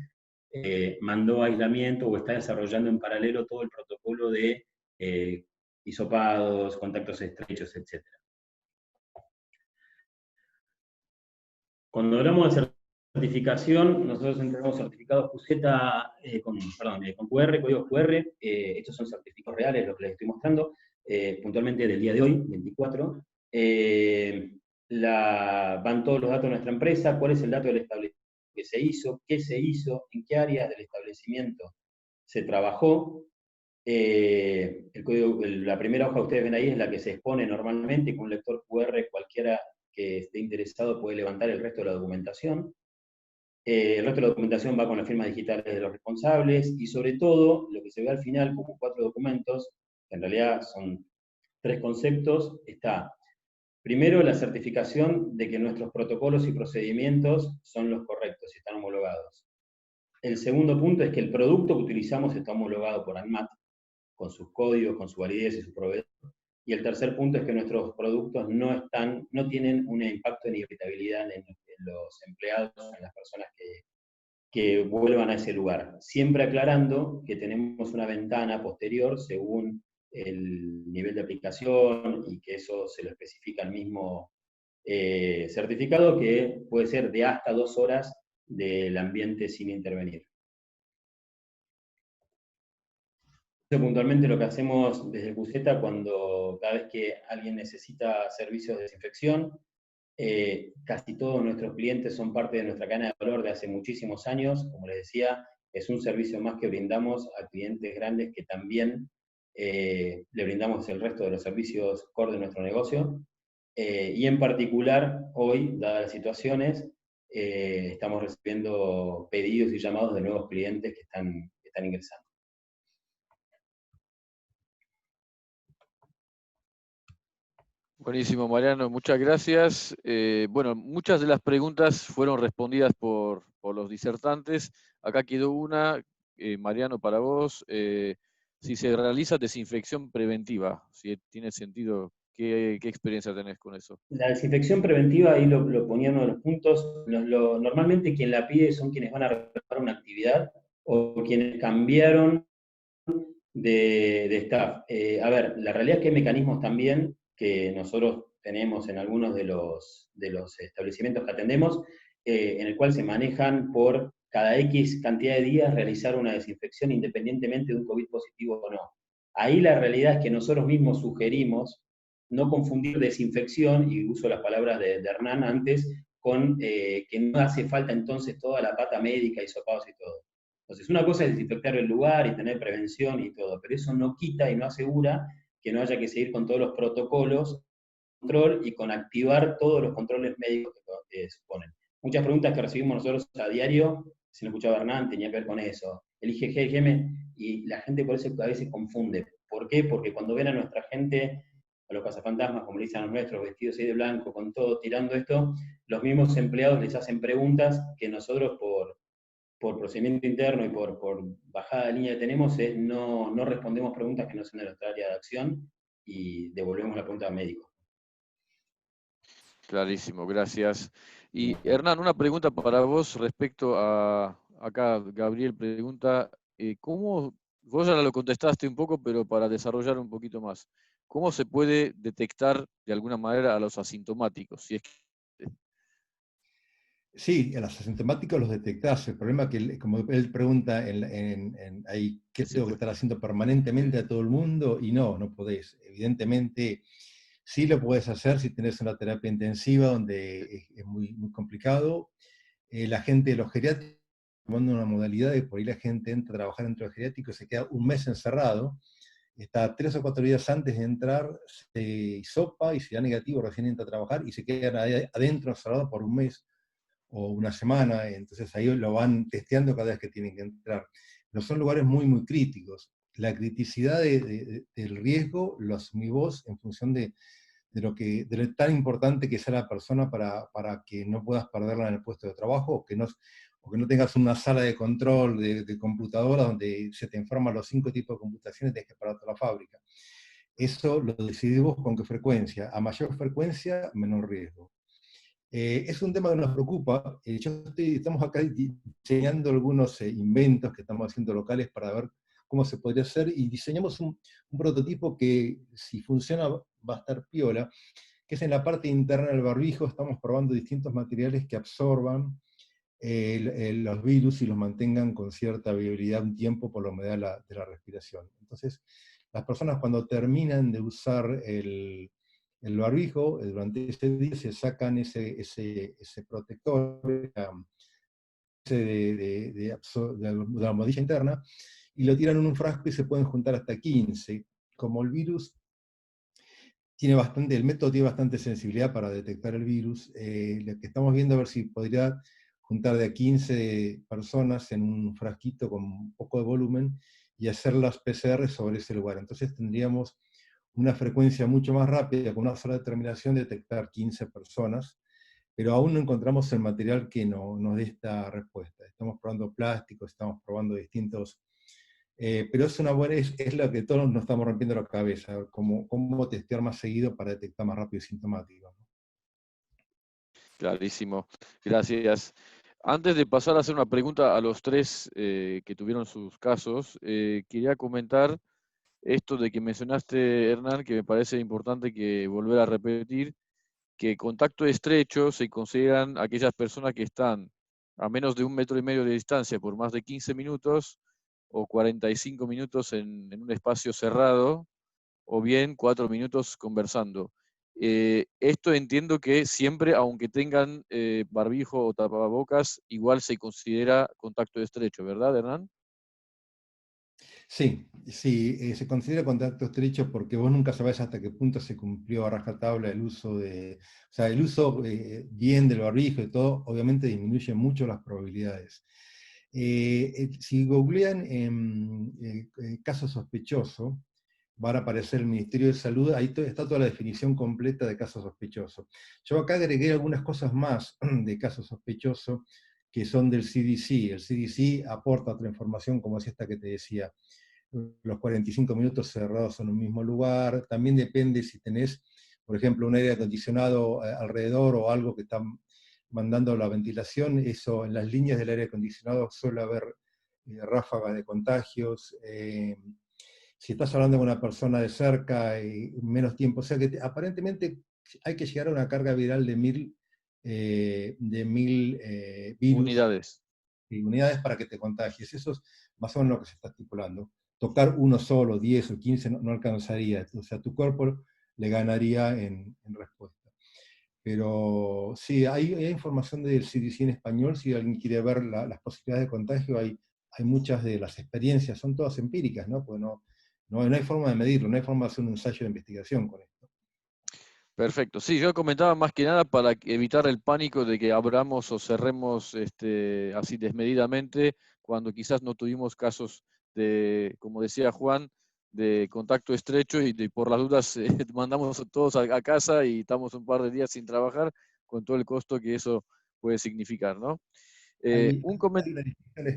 mandó aislamiento o está desarrollando en paralelo todo el protocolo de hisopados, contactos estrechos, etc. Cuando hablamos de certificación, nosotros entregamos certificados QZ con QR, códigos QR. Estos son certificados reales, lo que les estoy mostrando, puntualmente del día de hoy, 24. Van todos los datos de nuestra empresa, cuál es el dato del establecimiento que se hizo, qué se hizo, en qué áreas del establecimiento se trabajó. La primera hoja que ustedes ven ahí es la que se expone normalmente, con un lector QR cualquiera que esté interesado puede levantar el resto de la documentación. El resto de la documentación va con las firmas digitales de los responsables, y sobre todo, lo que se ve al final como 4 documentos, que en realidad son 3 conceptos, está primero la certificación de que nuestros protocolos y procedimientos son los correctos y están homologados. El segundo punto es que el producto que utilizamos está homologado por ANMAT, con sus códigos, con su validez y su proveedor. Y el tercer punto es que nuestros productos no tienen un impacto en irritabilidad en los empleados, en las personas que vuelvan a ese lugar. Siempre aclarando que tenemos una ventana posterior según el nivel de aplicación y que eso se lo especifica el mismo certificado, que puede ser de hasta 2 horas del ambiente sin intervenir. Puntualmente lo que hacemos desde CUSETA cada vez que alguien necesita servicios de desinfección, casi todos nuestros clientes son parte de nuestra cadena de valor de hace muchísimos años. Como les decía, es un servicio más que brindamos a clientes grandes que también le brindamos el resto de los servicios core de nuestro negocio. Y en particular, hoy, dadas las situaciones, estamos recibiendo pedidos y llamados de nuevos clientes que están ingresando. Buenísimo, Mariano, muchas gracias. Bueno, muchas de las preguntas fueron respondidas por los disertantes. Acá quedó una, Mariano, para vos. Si se realiza desinfección preventiva, si tiene sentido, ¿qué experiencia tenés con eso? La desinfección preventiva, ahí lo ponía uno de los puntos, normalmente quien la pide son quienes van a realizar una actividad o quienes cambiaron de staff. A ver, la realidad es que hay mecanismos también que nosotros tenemos en algunos de los establecimientos que atendemos, en el cual se manejan por cada X cantidad de días realizar una desinfección independientemente de un COVID positivo o no. Ahí la realidad es que nosotros mismos sugerimos no confundir desinfección, y uso las palabras de Hernán antes, con que no hace falta entonces toda la pata médica, hisopados y todo. Entonces, una cosa es desinfectar el lugar y tener prevención y todo, pero eso no quita y no asegura que no haya que seguir con todos los protocolos, control y con activar todos los controles médicos que suponen. Muchas preguntas que recibimos nosotros a diario, si no escuchaba Hernán, tenía que ver con eso. El IgG, IgM, y la gente por eso a veces confunde. ¿Por qué? Porque cuando ven a nuestra gente, a los cazafantasmas, como le dicen a los nuestros, vestidos ahí de blanco, con todo, tirando esto, los mismos empleados les hacen preguntas que nosotros por procedimiento interno y por bajada de línea que tenemos, no respondemos preguntas que no son de nuestra área de acción y devolvemos la pregunta al médico. Clarísimo, gracias. Y Hernán, una pregunta para vos respecto a, acá Gabriel pregunta, ¿cómo, vos ya lo contestaste un poco, pero para desarrollar un poquito más, ¿cómo se puede detectar de alguna manera a los asintomáticos? Si es que... Sí, a los asintomáticos los detectás. El problema que, como él pregunta ahí, ¿qué tengo que estar haciendo permanentemente a todo el mundo? Y no podés. Evidentemente, sí lo podés hacer si tenés una terapia intensiva donde es muy, muy complicado. La gente de los geriátricos, tomando una modalidad de por ahí la gente entra a trabajar dentro del geriátrico y se queda un mes encerrado, está 3 o 4 días antes de entrar, se hisopa y si da negativo recién entra a trabajar y se quedan adentro encerrado por un mes o una semana, entonces ahí lo van testeando cada vez que tienen que entrar. Pero son lugares muy, muy críticos. La criticidad del riesgo lo asumí vos en función de lo tan importante que sea la persona para que no puedas perderla en el puesto de trabajo, o que no tengas una sala de control de computadora donde se te informan los 5 tipos de computaciones y tienes que parar toda la fábrica. Eso lo decidimos con qué frecuencia. A mayor frecuencia, menor riesgo. Es un tema que nos preocupa. Estamos acá diseñando algunos inventos que estamos haciendo locales para ver cómo se podría hacer, y diseñamos un prototipo que, si funciona, va a estar piola, que es en la parte interna del barbijo. Estamos probando distintos materiales que absorban los virus y los mantengan con cierta viabilidad un tiempo por la humedad de la respiración. Entonces, las personas cuando terminan de usar el barbijo, durante ese día se sacan ese protector de la almohadilla interna y lo tiran en un frasco y se pueden juntar hasta 15. Como el virus el método tiene bastante sensibilidad para detectar el virus, lo que estamos viendo a ver si podría juntar de a 15 personas en un frasquito con un poco de volumen y hacer las PCR sobre ese lugar. Entonces tendríamos una frecuencia mucho más rápida, con una sola determinación, de detectar 15 personas, pero aún no encontramos el material que nos dé esta respuesta. Estamos probando plásticos, estamos probando distintos... pero es lo que todos nos estamos rompiendo la cabeza, cómo testear más seguido para detectar más rápido sintomáticos. Clarísimo, gracias. Antes de pasar a hacer una pregunta a los tres que tuvieron sus casos, quería comentar esto de que mencionaste, Hernán, que me parece importante que volver a repetir, que contacto estrecho se consideran aquellas personas que están a menos de 1,5 metros de distancia por más de 15 minutos o 45 minutos en un espacio cerrado, o bien 4 minutos conversando. Esto entiendo que siempre, aunque tengan barbijo o tapabocas, igual se considera contacto estrecho, ¿verdad, Hernán? Sí, sí, se considera contacto estrecho porque vos nunca sabés hasta qué punto se cumplió a rajatabla el uso o sea, el uso bien del barbijo y todo, obviamente disminuye mucho las probabilidades. Si googlean caso sospechoso, van a aparecer el Ministerio de Salud, ahí está toda la definición completa de caso sospechoso. Yo acá agregué algunas cosas más de caso sospechoso que son del CDC. El CDC aporta otra información como es esta que te decía. Los 45 minutos cerrados en un mismo lugar. También depende si tenés, por ejemplo, un aire acondicionado alrededor o algo que está mandando la ventilación. Eso en las líneas del aire acondicionado suele haber ráfagas de contagios. Si estás hablando con una persona de cerca y menos tiempo, o sea que aparentemente hay que llegar a una carga viral de 1000 virus Unidades. y unidades para que te contagies. Eso es más o menos lo que se está estipulando. Tocar uno solo, 10 o 15 no alcanzaría. O sea, tu cuerpo le ganaría en respuesta. Pero sí, hay información del CDC en español. Si alguien quiere ver las posibilidades de contagio, hay muchas de las experiencias, son todas empíricas, ¿no? Pues no hay forma de medirlo, no hay forma de hacer un ensayo de investigación con esto. Perfecto. Sí, yo comentaba más que nada para evitar el pánico de que abramos o cerremos así desmedidamente cuando quizás no tuvimos casos de, como decía Juan, de contacto estrecho y por las dudas mandamos a todos a casa y estamos un par de días sin trabajar con todo el costo que eso puede significar, ¿no? Hay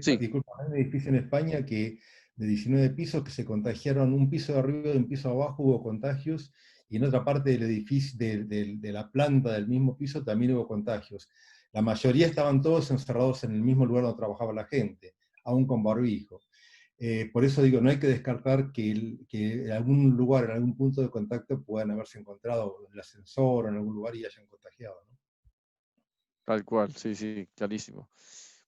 Sí. un edificio en España que de 19 pisos que se contagiaron, un piso de arriba y un piso abajo hubo contagios, y en otra parte del edificio, de la planta del mismo piso también hubo contagios. La mayoría estaban todos encerrados en el mismo lugar donde trabajaba la gente, aún con barbijo. Por eso digo, no hay que descartar que en algún lugar, en algún punto de contacto puedan haberse encontrado en el ascensor o en algún lugar y hayan contagiado, ¿no? Tal cual, sí, sí, clarísimo.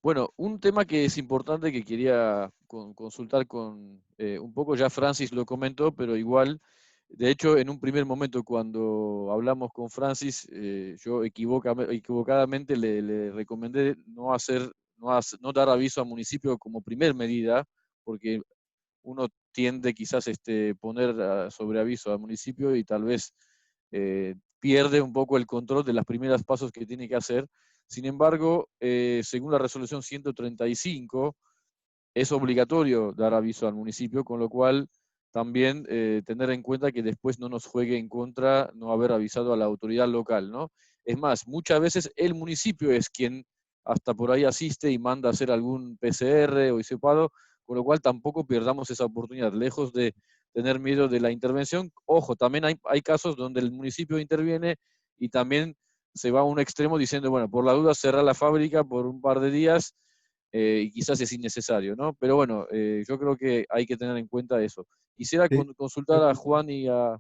Bueno, un tema que es importante que quería consultar con un poco, ya Francis lo comentó, pero igual, de hecho, en un primer momento cuando hablamos con Francis, yo equivocadamente le recomendé no dar aviso al municipio como primer medida, porque uno tiende quizás poner sobre aviso al municipio y tal vez pierde un poco el control de los primeros pasos que tiene que hacer. Sin embargo, según la resolución 135, es obligatorio dar aviso al municipio, con lo cual también tener en cuenta que después no nos juegue en contra no haber avisado a la autoridad local, ¿no? Es más, muchas veces el municipio es quien hasta por ahí asiste y manda a hacer algún PCR o hisopado, con lo cual tampoco perdamos esa oportunidad, lejos de tener miedo de la intervención. Ojo, también hay casos donde el municipio interviene y también se va a un extremo diciendo, bueno, por la duda cerrar la fábrica por un par de días y quizás es innecesario, ¿no? Pero bueno, yo creo que hay que tener en cuenta eso. Quisiera Sí. consultar a Juan y a...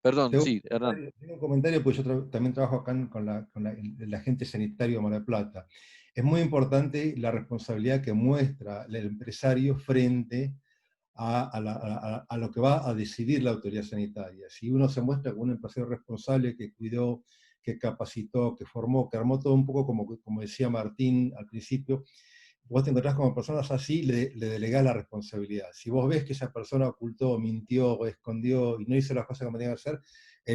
Perdón, Tengo sí, Hernán. un comentario, pues yo también trabajo acá con el agente sanitario de Mar del Plata. Es muy importante la responsabilidad que muestra el empresario frente a lo que va a decidir la autoridad sanitaria. Si uno se muestra como un empresario responsable que cuidó, que capacitó, que formó, que armó todo un poco como decía Martín al principio, vos te encontrás como personas así, le delegás la responsabilidad. Si vos ves que esa persona ocultó, mintió, escondió y no hizo las cosas como tenía que hacer,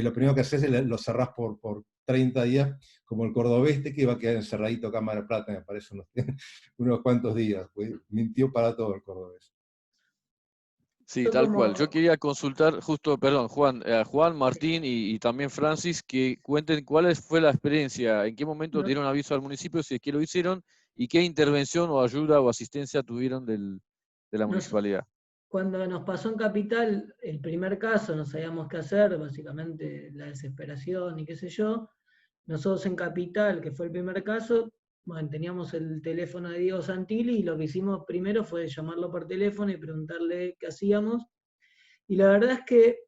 lo primero que haces es lo cerrás por 30 días, como el cordobés que va a quedar encerradito acá en Mar del Plata, me parece, unos cuantos días. Pues, mintió para todo el cordobés. Sí, Yo tal cual. Yo como, quería consultar justo, perdón, Juan, Juan, Martín y también Francis, que cuenten cuál fue la experiencia, en qué momento no, dieron aviso al municipio, si es que lo hicieron, y qué intervención o ayuda o asistencia tuvieron de la nos- municipalidad. cuando nos pasó en Capital el primer caso, no sabíamos qué hacer, básicamente la desesperación y qué sé yo. Nosotros en Capital, que fue el primer caso, bueno, teníamos el teléfono de Diego Santilli y lo que hicimos primero fue llamarlo por teléfono y preguntarle qué hacíamos. Y la verdad es que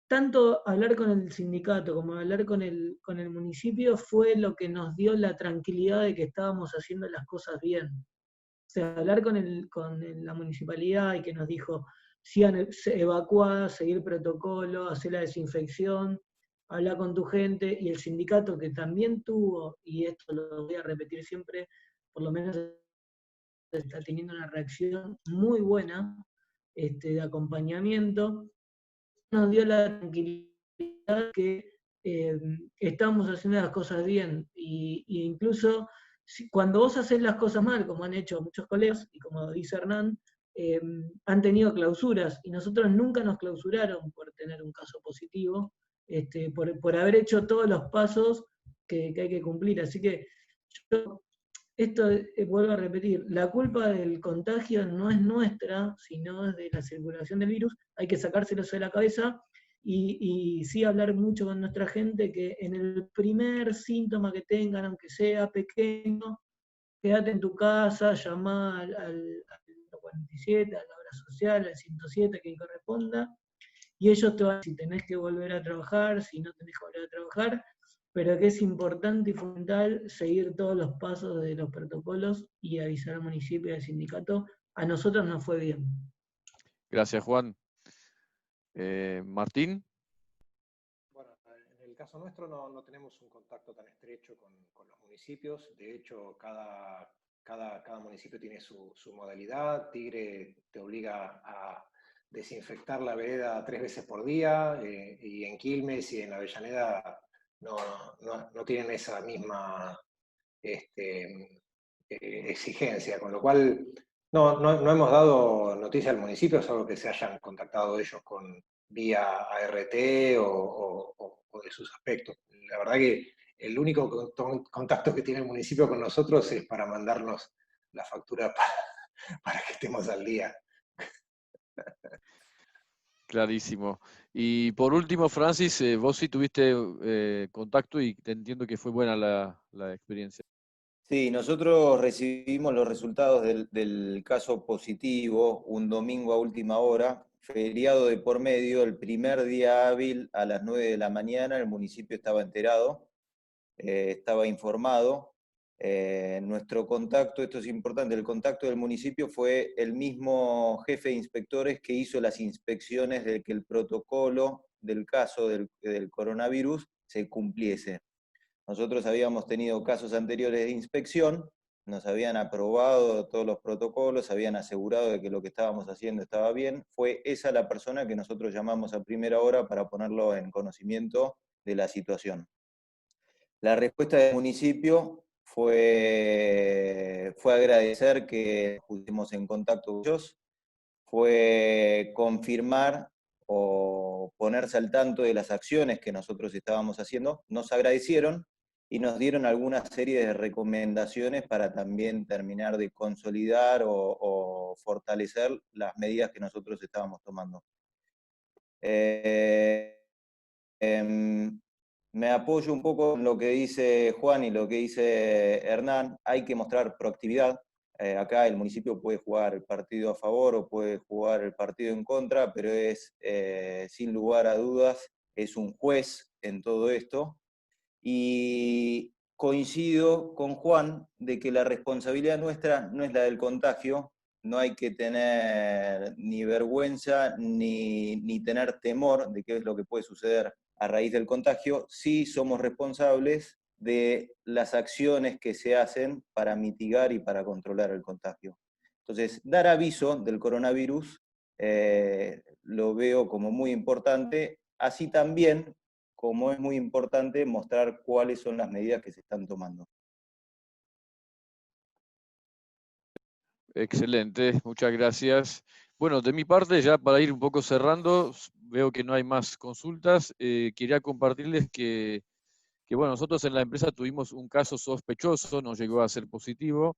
tanto hablar con el sindicato como hablar con el municipio fue lo que nos dio la tranquilidad de que estábamos haciendo las cosas bien. O sea, hablar con la municipalidad y que nos dijo, sigan evacuadas, seguir el protocolo, hacer la desinfección, hablar con tu gente, y el sindicato que también tuvo, y esto lo voy a repetir siempre, por lo menos está teniendo una reacción muy buena de acompañamiento, nos dio la tranquilidad que estamos haciendo las cosas bien, y incluso cuando vos haces las cosas mal, como han hecho muchos colegas, y como dice Hernán, han tenido clausuras, y nosotros nunca nos clausuraron por tener un caso positivo, por haber hecho todos los pasos que hay que cumplir. Así que yo, esto vuelvo a repetir, la culpa del contagio no es nuestra, sino es de la circulación del virus. Hay que sacárselos de la cabeza y sí hablar mucho con nuestra gente, que en el primer síntoma que tengan, aunque sea pequeño, quédate en tu casa, llamá al 47, a la obra social, al 107 que corresponda, y ellos te van a decir si tenés que volver a trabajar, si no tenés que volver a trabajar, pero que es importante y fundamental seguir todos los pasos de los protocolos y avisar al municipio y al sindicato. A nosotros nos fue bien. Gracias, Juan. Martín. Bueno, en el caso nuestro no tenemos un contacto tan estrecho con los municipios. De hecho, cada municipio tiene su modalidad. Tigre te obliga a desinfectar la vereda 3 veces por día, y en Quilmes y en Avellaneda no tienen esa misma exigencia, con lo cual no hemos dado noticia al municipio, salvo que se hayan contactado ellos vía ART o de sus aspectos. La verdad que el único contacto que tiene el municipio con nosotros es para mandarnos la factura para que estemos al día. Clarísimo. Y por último, Francis, vos sí tuviste contacto y te entiendo que fue buena la experiencia. Sí, nosotros recibimos los resultados del caso positivo un domingo a última hora, feriado de por medio, el primer día hábil a las 9 de la mañana, el municipio estaba enterado, estaba informado. Nuestro contacto, esto es importante, el contacto del municipio fue el mismo jefe de inspectores que hizo las inspecciones de que el protocolo del caso del coronavirus se cumpliese. Nosotros habíamos tenido casos anteriores de inspección, nos habían aprobado todos los protocolos, habían asegurado de que lo que estábamos haciendo estaba bien. Fue esa la persona que nosotros llamamos a primera hora para ponerlo en conocimiento de la situación. La respuesta del municipio fue agradecer que nos pusimos en contacto con ellos, fue confirmar o ponerse al tanto de las acciones que nosotros estábamos haciendo. Nos agradecieron y nos dieron alguna serie de recomendaciones para también terminar de consolidar o fortalecer las medidas que nosotros estábamos tomando. Me apoyo un poco en lo que dice Juan y lo que dice Hernán. Hay que mostrar proactividad. Acá el municipio puede jugar el partido a favor o puede jugar el partido en contra, pero es, sin lugar a dudas, es un juez en todo esto. Y coincido con Juan de que la responsabilidad nuestra no es la del contagio. No hay que tener ni vergüenza ni tener temor de qué es lo que puede suceder a raíz del contagio. Sí somos responsables de las acciones que se hacen para mitigar y para controlar el contagio. Entonces, dar aviso del coronavirus lo veo como muy importante, así también como es muy importante mostrar cuáles son las medidas que se están tomando. Excelente, muchas gracias. Bueno, de mi parte, ya para ir un poco cerrando, veo que no hay más consultas. Quería compartirles que, bueno, nosotros en la empresa tuvimos un caso sospechoso, no llegó a ser positivo,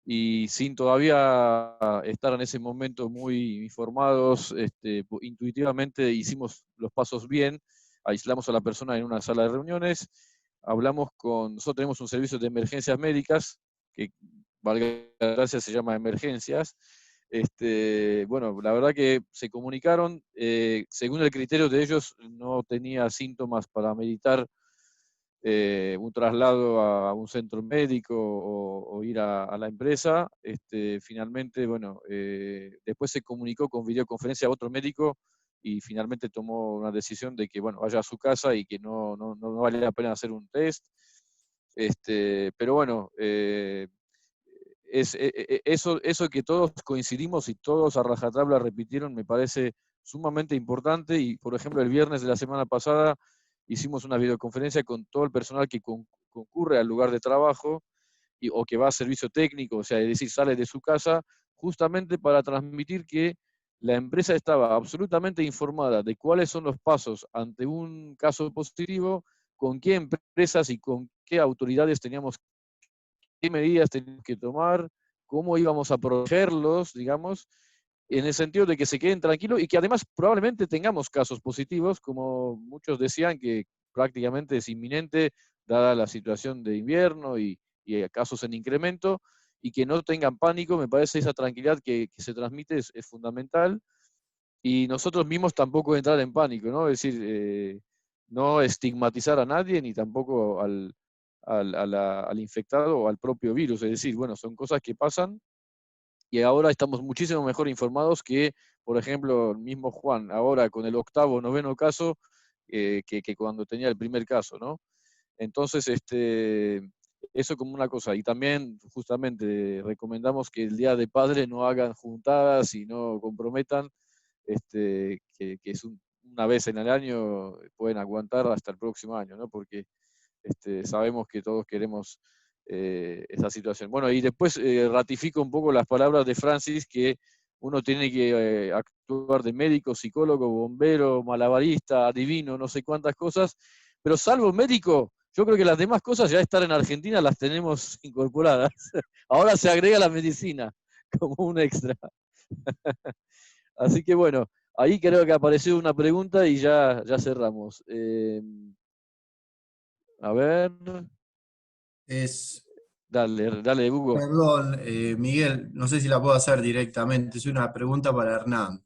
y sin todavía estar en ese momento muy informados, intuitivamente hicimos los pasos bien, aislamos a la persona en una sala de reuniones, nosotros tenemos un servicio de emergencias médicas, que valga la gracia se llama emergencias. Bueno, la verdad que se comunicaron, según el criterio de ellos, no tenía síntomas para meditar un traslado a un centro médico o ir a la empresa. Finalmente, bueno, después se comunicó con videoconferencia a otro médico y finalmente tomó una decisión de que, bueno, vaya a su casa y que no vale la pena hacer un test. Pero bueno, eso que todos coincidimos y todos a rajatabla repitieron me parece sumamente importante. Y, por ejemplo, el viernes de la semana pasada hicimos una videoconferencia con todo el personal que concurre al lugar de trabajo o que va a servicio técnico, o sea, es decir, sale de su casa, justamente para transmitir que la empresa estaba absolutamente informada de cuáles son los pasos ante un caso positivo, con qué empresas y con qué autoridades teníamos, qué medidas teníamos que tomar, cómo íbamos a protegerlos, digamos, en el sentido de que se queden tranquilos y que además probablemente tengamos casos positivos, como muchos decían que prácticamente es inminente, dada la situación de invierno y casos en incremento, y que no tengan pánico. Me parece esa tranquilidad que se transmite es fundamental, y nosotros mismos tampoco entrar en pánico, ¿no? Es decir, no estigmatizar a nadie ni tampoco al infectado o al propio virus. Es decir, bueno, son cosas que pasan y ahora estamos muchísimo mejor informados que, por ejemplo, el mismo Juan, ahora con el 8º, 9º caso, que cuando tenía el primer caso, ¿no? Entonces, eso como una cosa. Y también, justamente, recomendamos que el Día de Padre no hagan juntadas y no comprometan, que es una vez en el año, pueden aguantar hasta el próximo año, ¿no? Porque sabemos que todos queremos esa situación. Bueno, y después ratifico un poco las palabras de Francis, que uno tiene que actuar de médico, psicólogo, bombero, malabarista, adivino, no sé cuántas cosas, pero salvo médico, yo creo que las demás cosas ya estar en Argentina las tenemos incorporadas. Ahora se agrega la medicina como un extra. Así que bueno, ahí creo que apareció una pregunta y ya cerramos. A ver. Es, Dale, Hugo. perdón, Miguel, no sé si la puedo hacer directamente, es una pregunta para Hernán.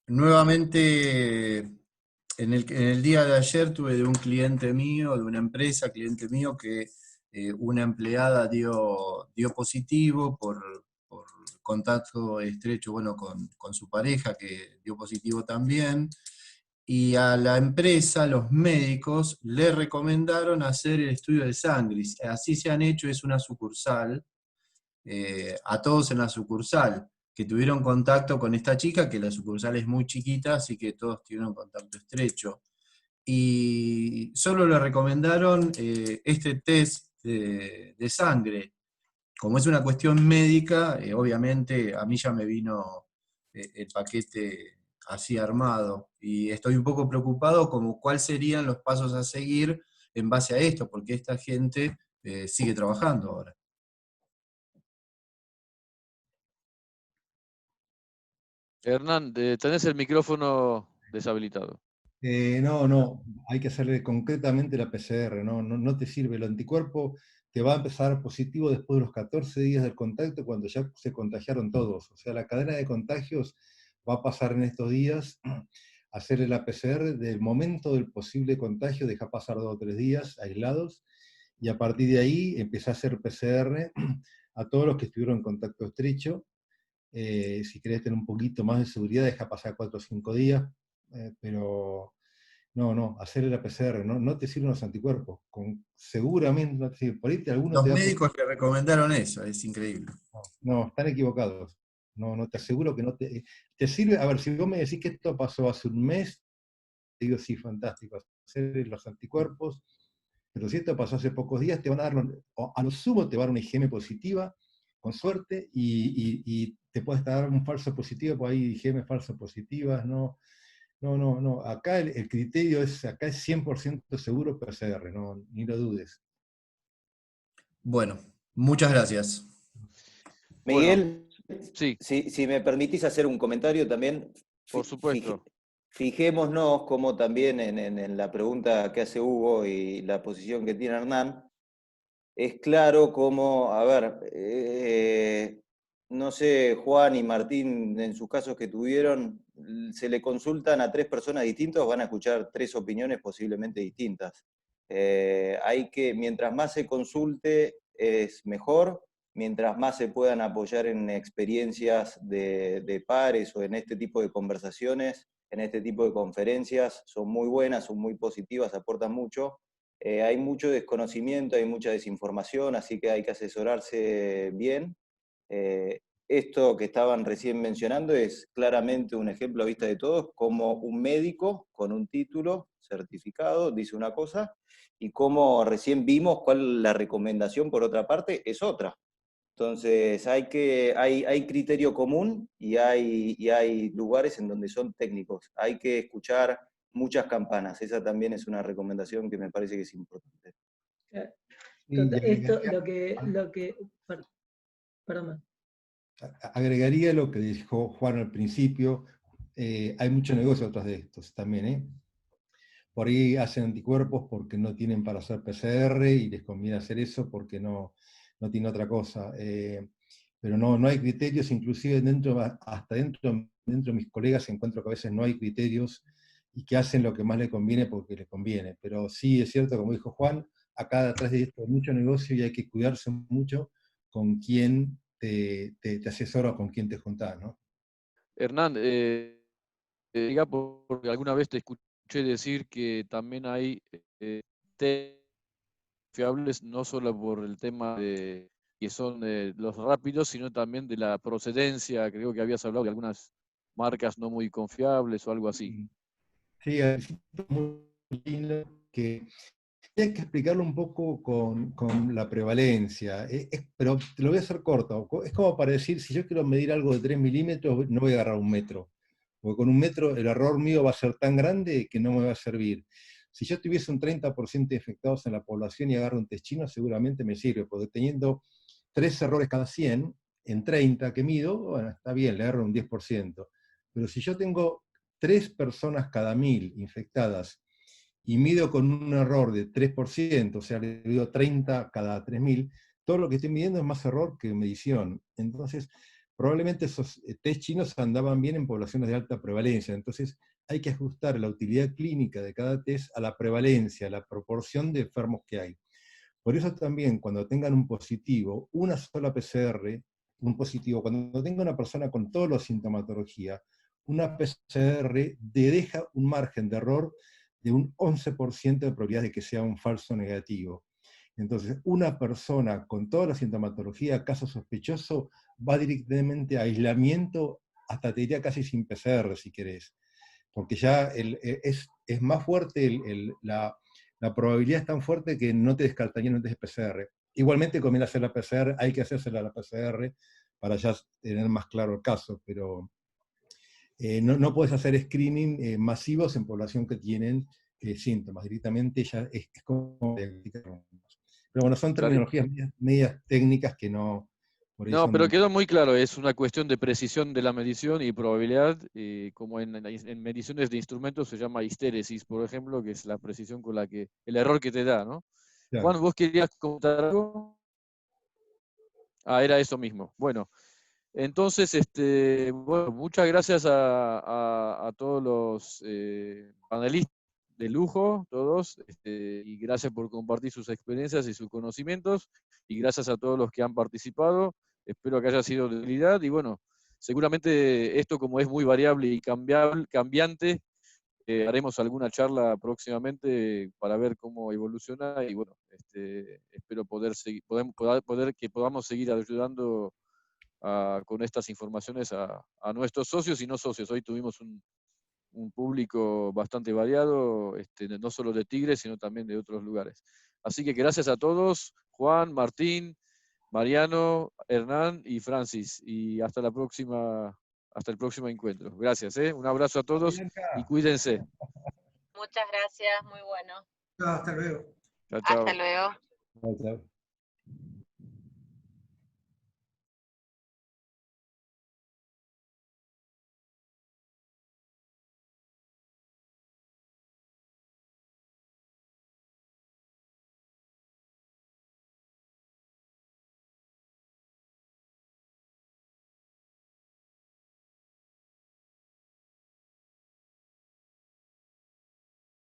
Nuevamente, en el día de ayer tuve de un cliente mío, de una empresa, cliente mío, que una empleada dio positivo por contacto estrecho, bueno, con su pareja, que dio positivo también. Y a la empresa, los médicos, le recomendaron hacer el estudio de sangre. Así se han hecho, es una sucursal, a todos en la sucursal, que tuvieron contacto con esta chica, que la sucursal es muy chiquita, así que todos tuvieron contacto estrecho. Y solo le recomendaron este test de sangre. Como es una cuestión médica, obviamente a mí ya me vino el paquete así armado, y estoy un poco preocupado como cuáles serían los pasos a seguir en base a esto, porque esta gente sigue trabajando ahora. Hernán, tenés el micrófono deshabilitado. No, hay que hacerle concretamente la PCR, no te sirve. El anticuerpo te va a empezar positivo después de los 14 días del contacto, cuando ya se contagiaron todos. O sea, la cadena de contagios va a pasar en estos días. Hacerle la PCR del momento del posible contagio, deja pasar 2 o 3 días aislados, y a partir de ahí empieza a hacer PCR a todos los que estuvieron en contacto estrecho. Si querés tener un poquito más de seguridad, deja pasar 4 o 5 días, pero hacerle la PCR, no te sirven los anticuerpos, seguramente no te sirve. Por ahí alguno Los te da médicos le recomendaron eso, es increíble. no, están equivocados. No, te aseguro que no te sirve. A ver, si vos me decís que esto pasó hace un mes, te digo, sí, fantástico, hacer los anticuerpos, pero si esto pasó hace pocos días, te van a dar, o a lo sumo te va a dar una IgM positiva, con suerte, y te puede dar un falso positivo, por ahí IgM falso positivas, no. Acá el criterio acá es 100% seguro PCR, ni lo dudes. Bueno, muchas gracias. Miguel, Bueno, sí, si me permitís hacer un comentario también, por supuesto. fijémonos como también en la pregunta que hace Hugo y la posición que tiene Hernán, es claro como, a ver, no sé, Juan y Martín, en sus casos que tuvieron, se le consultan a 3 personas distintas, van a escuchar 3 opiniones posiblemente distintas. Hay que, mientras más se consulte, es mejor, mientras más se puedan apoyar en experiencias de pares o en este tipo de conversaciones, en este tipo de conferencias, son muy buenas, son muy positivas, aportan mucho. Hay mucho desconocimiento, hay mucha desinformación, así que hay que asesorarse bien. Esto que estaban recién mencionando es claramente un ejemplo a vista de todos, como un médico con un título certificado dice una cosa, y como recién vimos cuál la recomendación por otra parte es otra. Entonces hay criterio común y hay lugares en donde son técnicos. Hay que escuchar muchas campanas. Esa también es una recomendación que me parece que es importante. Esto, perdón. Agregaría lo que dijo Juan al principio, hay mucho negocio atrás de estos también, Por ahí hacen anticuerpos porque no tienen para hacer PCR y les conviene hacer eso porque no tiene otra cosa. Pero no hay criterios, inclusive hasta dentro de mis colegas encuentro que a veces no hay criterios y que hacen lo que más les conviene porque les conviene. Pero sí es cierto, como dijo Juan, acá detrás de esto hay mucho negocio y hay que cuidarse mucho con quién te asesora o con quién te juntás, ¿no? Hernán, diga porque alguna vez te escuché decir que también hay test fiables, no solo por el tema de que son los rápidos, sino también de la procedencia. Creo que habías hablado de algunas marcas no muy confiables o algo así. Sí, es muy lindo que hay que explicarlo un poco con la prevalencia, pero te lo voy a hacer corto. Es como para decir, si yo quiero medir algo de 3 milímetros, no voy a agarrar 1 metro. Porque con 1 metro el error mío va a ser tan grande que no me va a servir. Si yo tuviese un 30% de infectados en la población y agarro un test chino, seguramente me sirve, porque teniendo 3 errores cada 100, en 30 que mido, bueno, está bien, le agarro un 10%. Pero si yo tengo 3 personas cada 1000 infectadas y mido con un error de 3%, o sea, le digo 30 cada 3000, todo lo que estoy midiendo es más error que medición. Entonces, probablemente esos test chinos andaban bien en poblaciones de alta prevalencia. Entonces, hay que ajustar la utilidad clínica de cada test a la prevalencia, a la proporción de enfermos que hay. Por eso también, cuando tengan un positivo, una sola PCR, un positivo, cuando tenga una persona con toda la sintomatología, una PCR te deja un margen de error de un 11% de probabilidad de que sea un falso negativo. Entonces, una persona con toda la sintomatología, caso sospechoso, va directamente a aislamiento, hasta te diría casi sin PCR, si querés. Porque ya es más fuerte, la probabilidad es tan fuerte que no te descartarían antes de PCR. Igualmente conviene hacer la PCR, hay que hacérsela a la PCR para ya tener más claro el caso, pero no puedes hacer screening masivos en población que tienen síntomas. Directamente ya es como... Pero bueno, son terminologías medias técnicas que no... No, pero quedó muy claro, es una cuestión de precisión de la medición y probabilidad, como en mediciones de instrumentos se llama histéresis, por ejemplo, que es la precisión con la que, el error que te da, ¿no? Claro. Juan, ¿vos querías comentar algo? Ah, era eso mismo. Bueno, entonces, bueno, muchas gracias a todos los panelistas de lujo, todos, y gracias por compartir sus experiencias y sus conocimientos, y gracias a todos los que han participado. Espero que haya sido de utilidad, y bueno, seguramente esto como es muy variable y cambiante, haremos alguna charla próximamente para ver cómo evoluciona, y bueno, espero que podamos seguir ayudando con estas informaciones a nuestros socios y no socios. Hoy tuvimos un público bastante variado, no solo de Tigre, sino también de otros lugares. Así que gracias a todos, Juan, Martín, Mariano, Hernán y Francis. Y hasta el próximo encuentro. Gracias, un abrazo a todos y cuídense. Muchas gracias, muy bueno. Hasta luego. Chao, chao. Hasta luego. Chao, chao.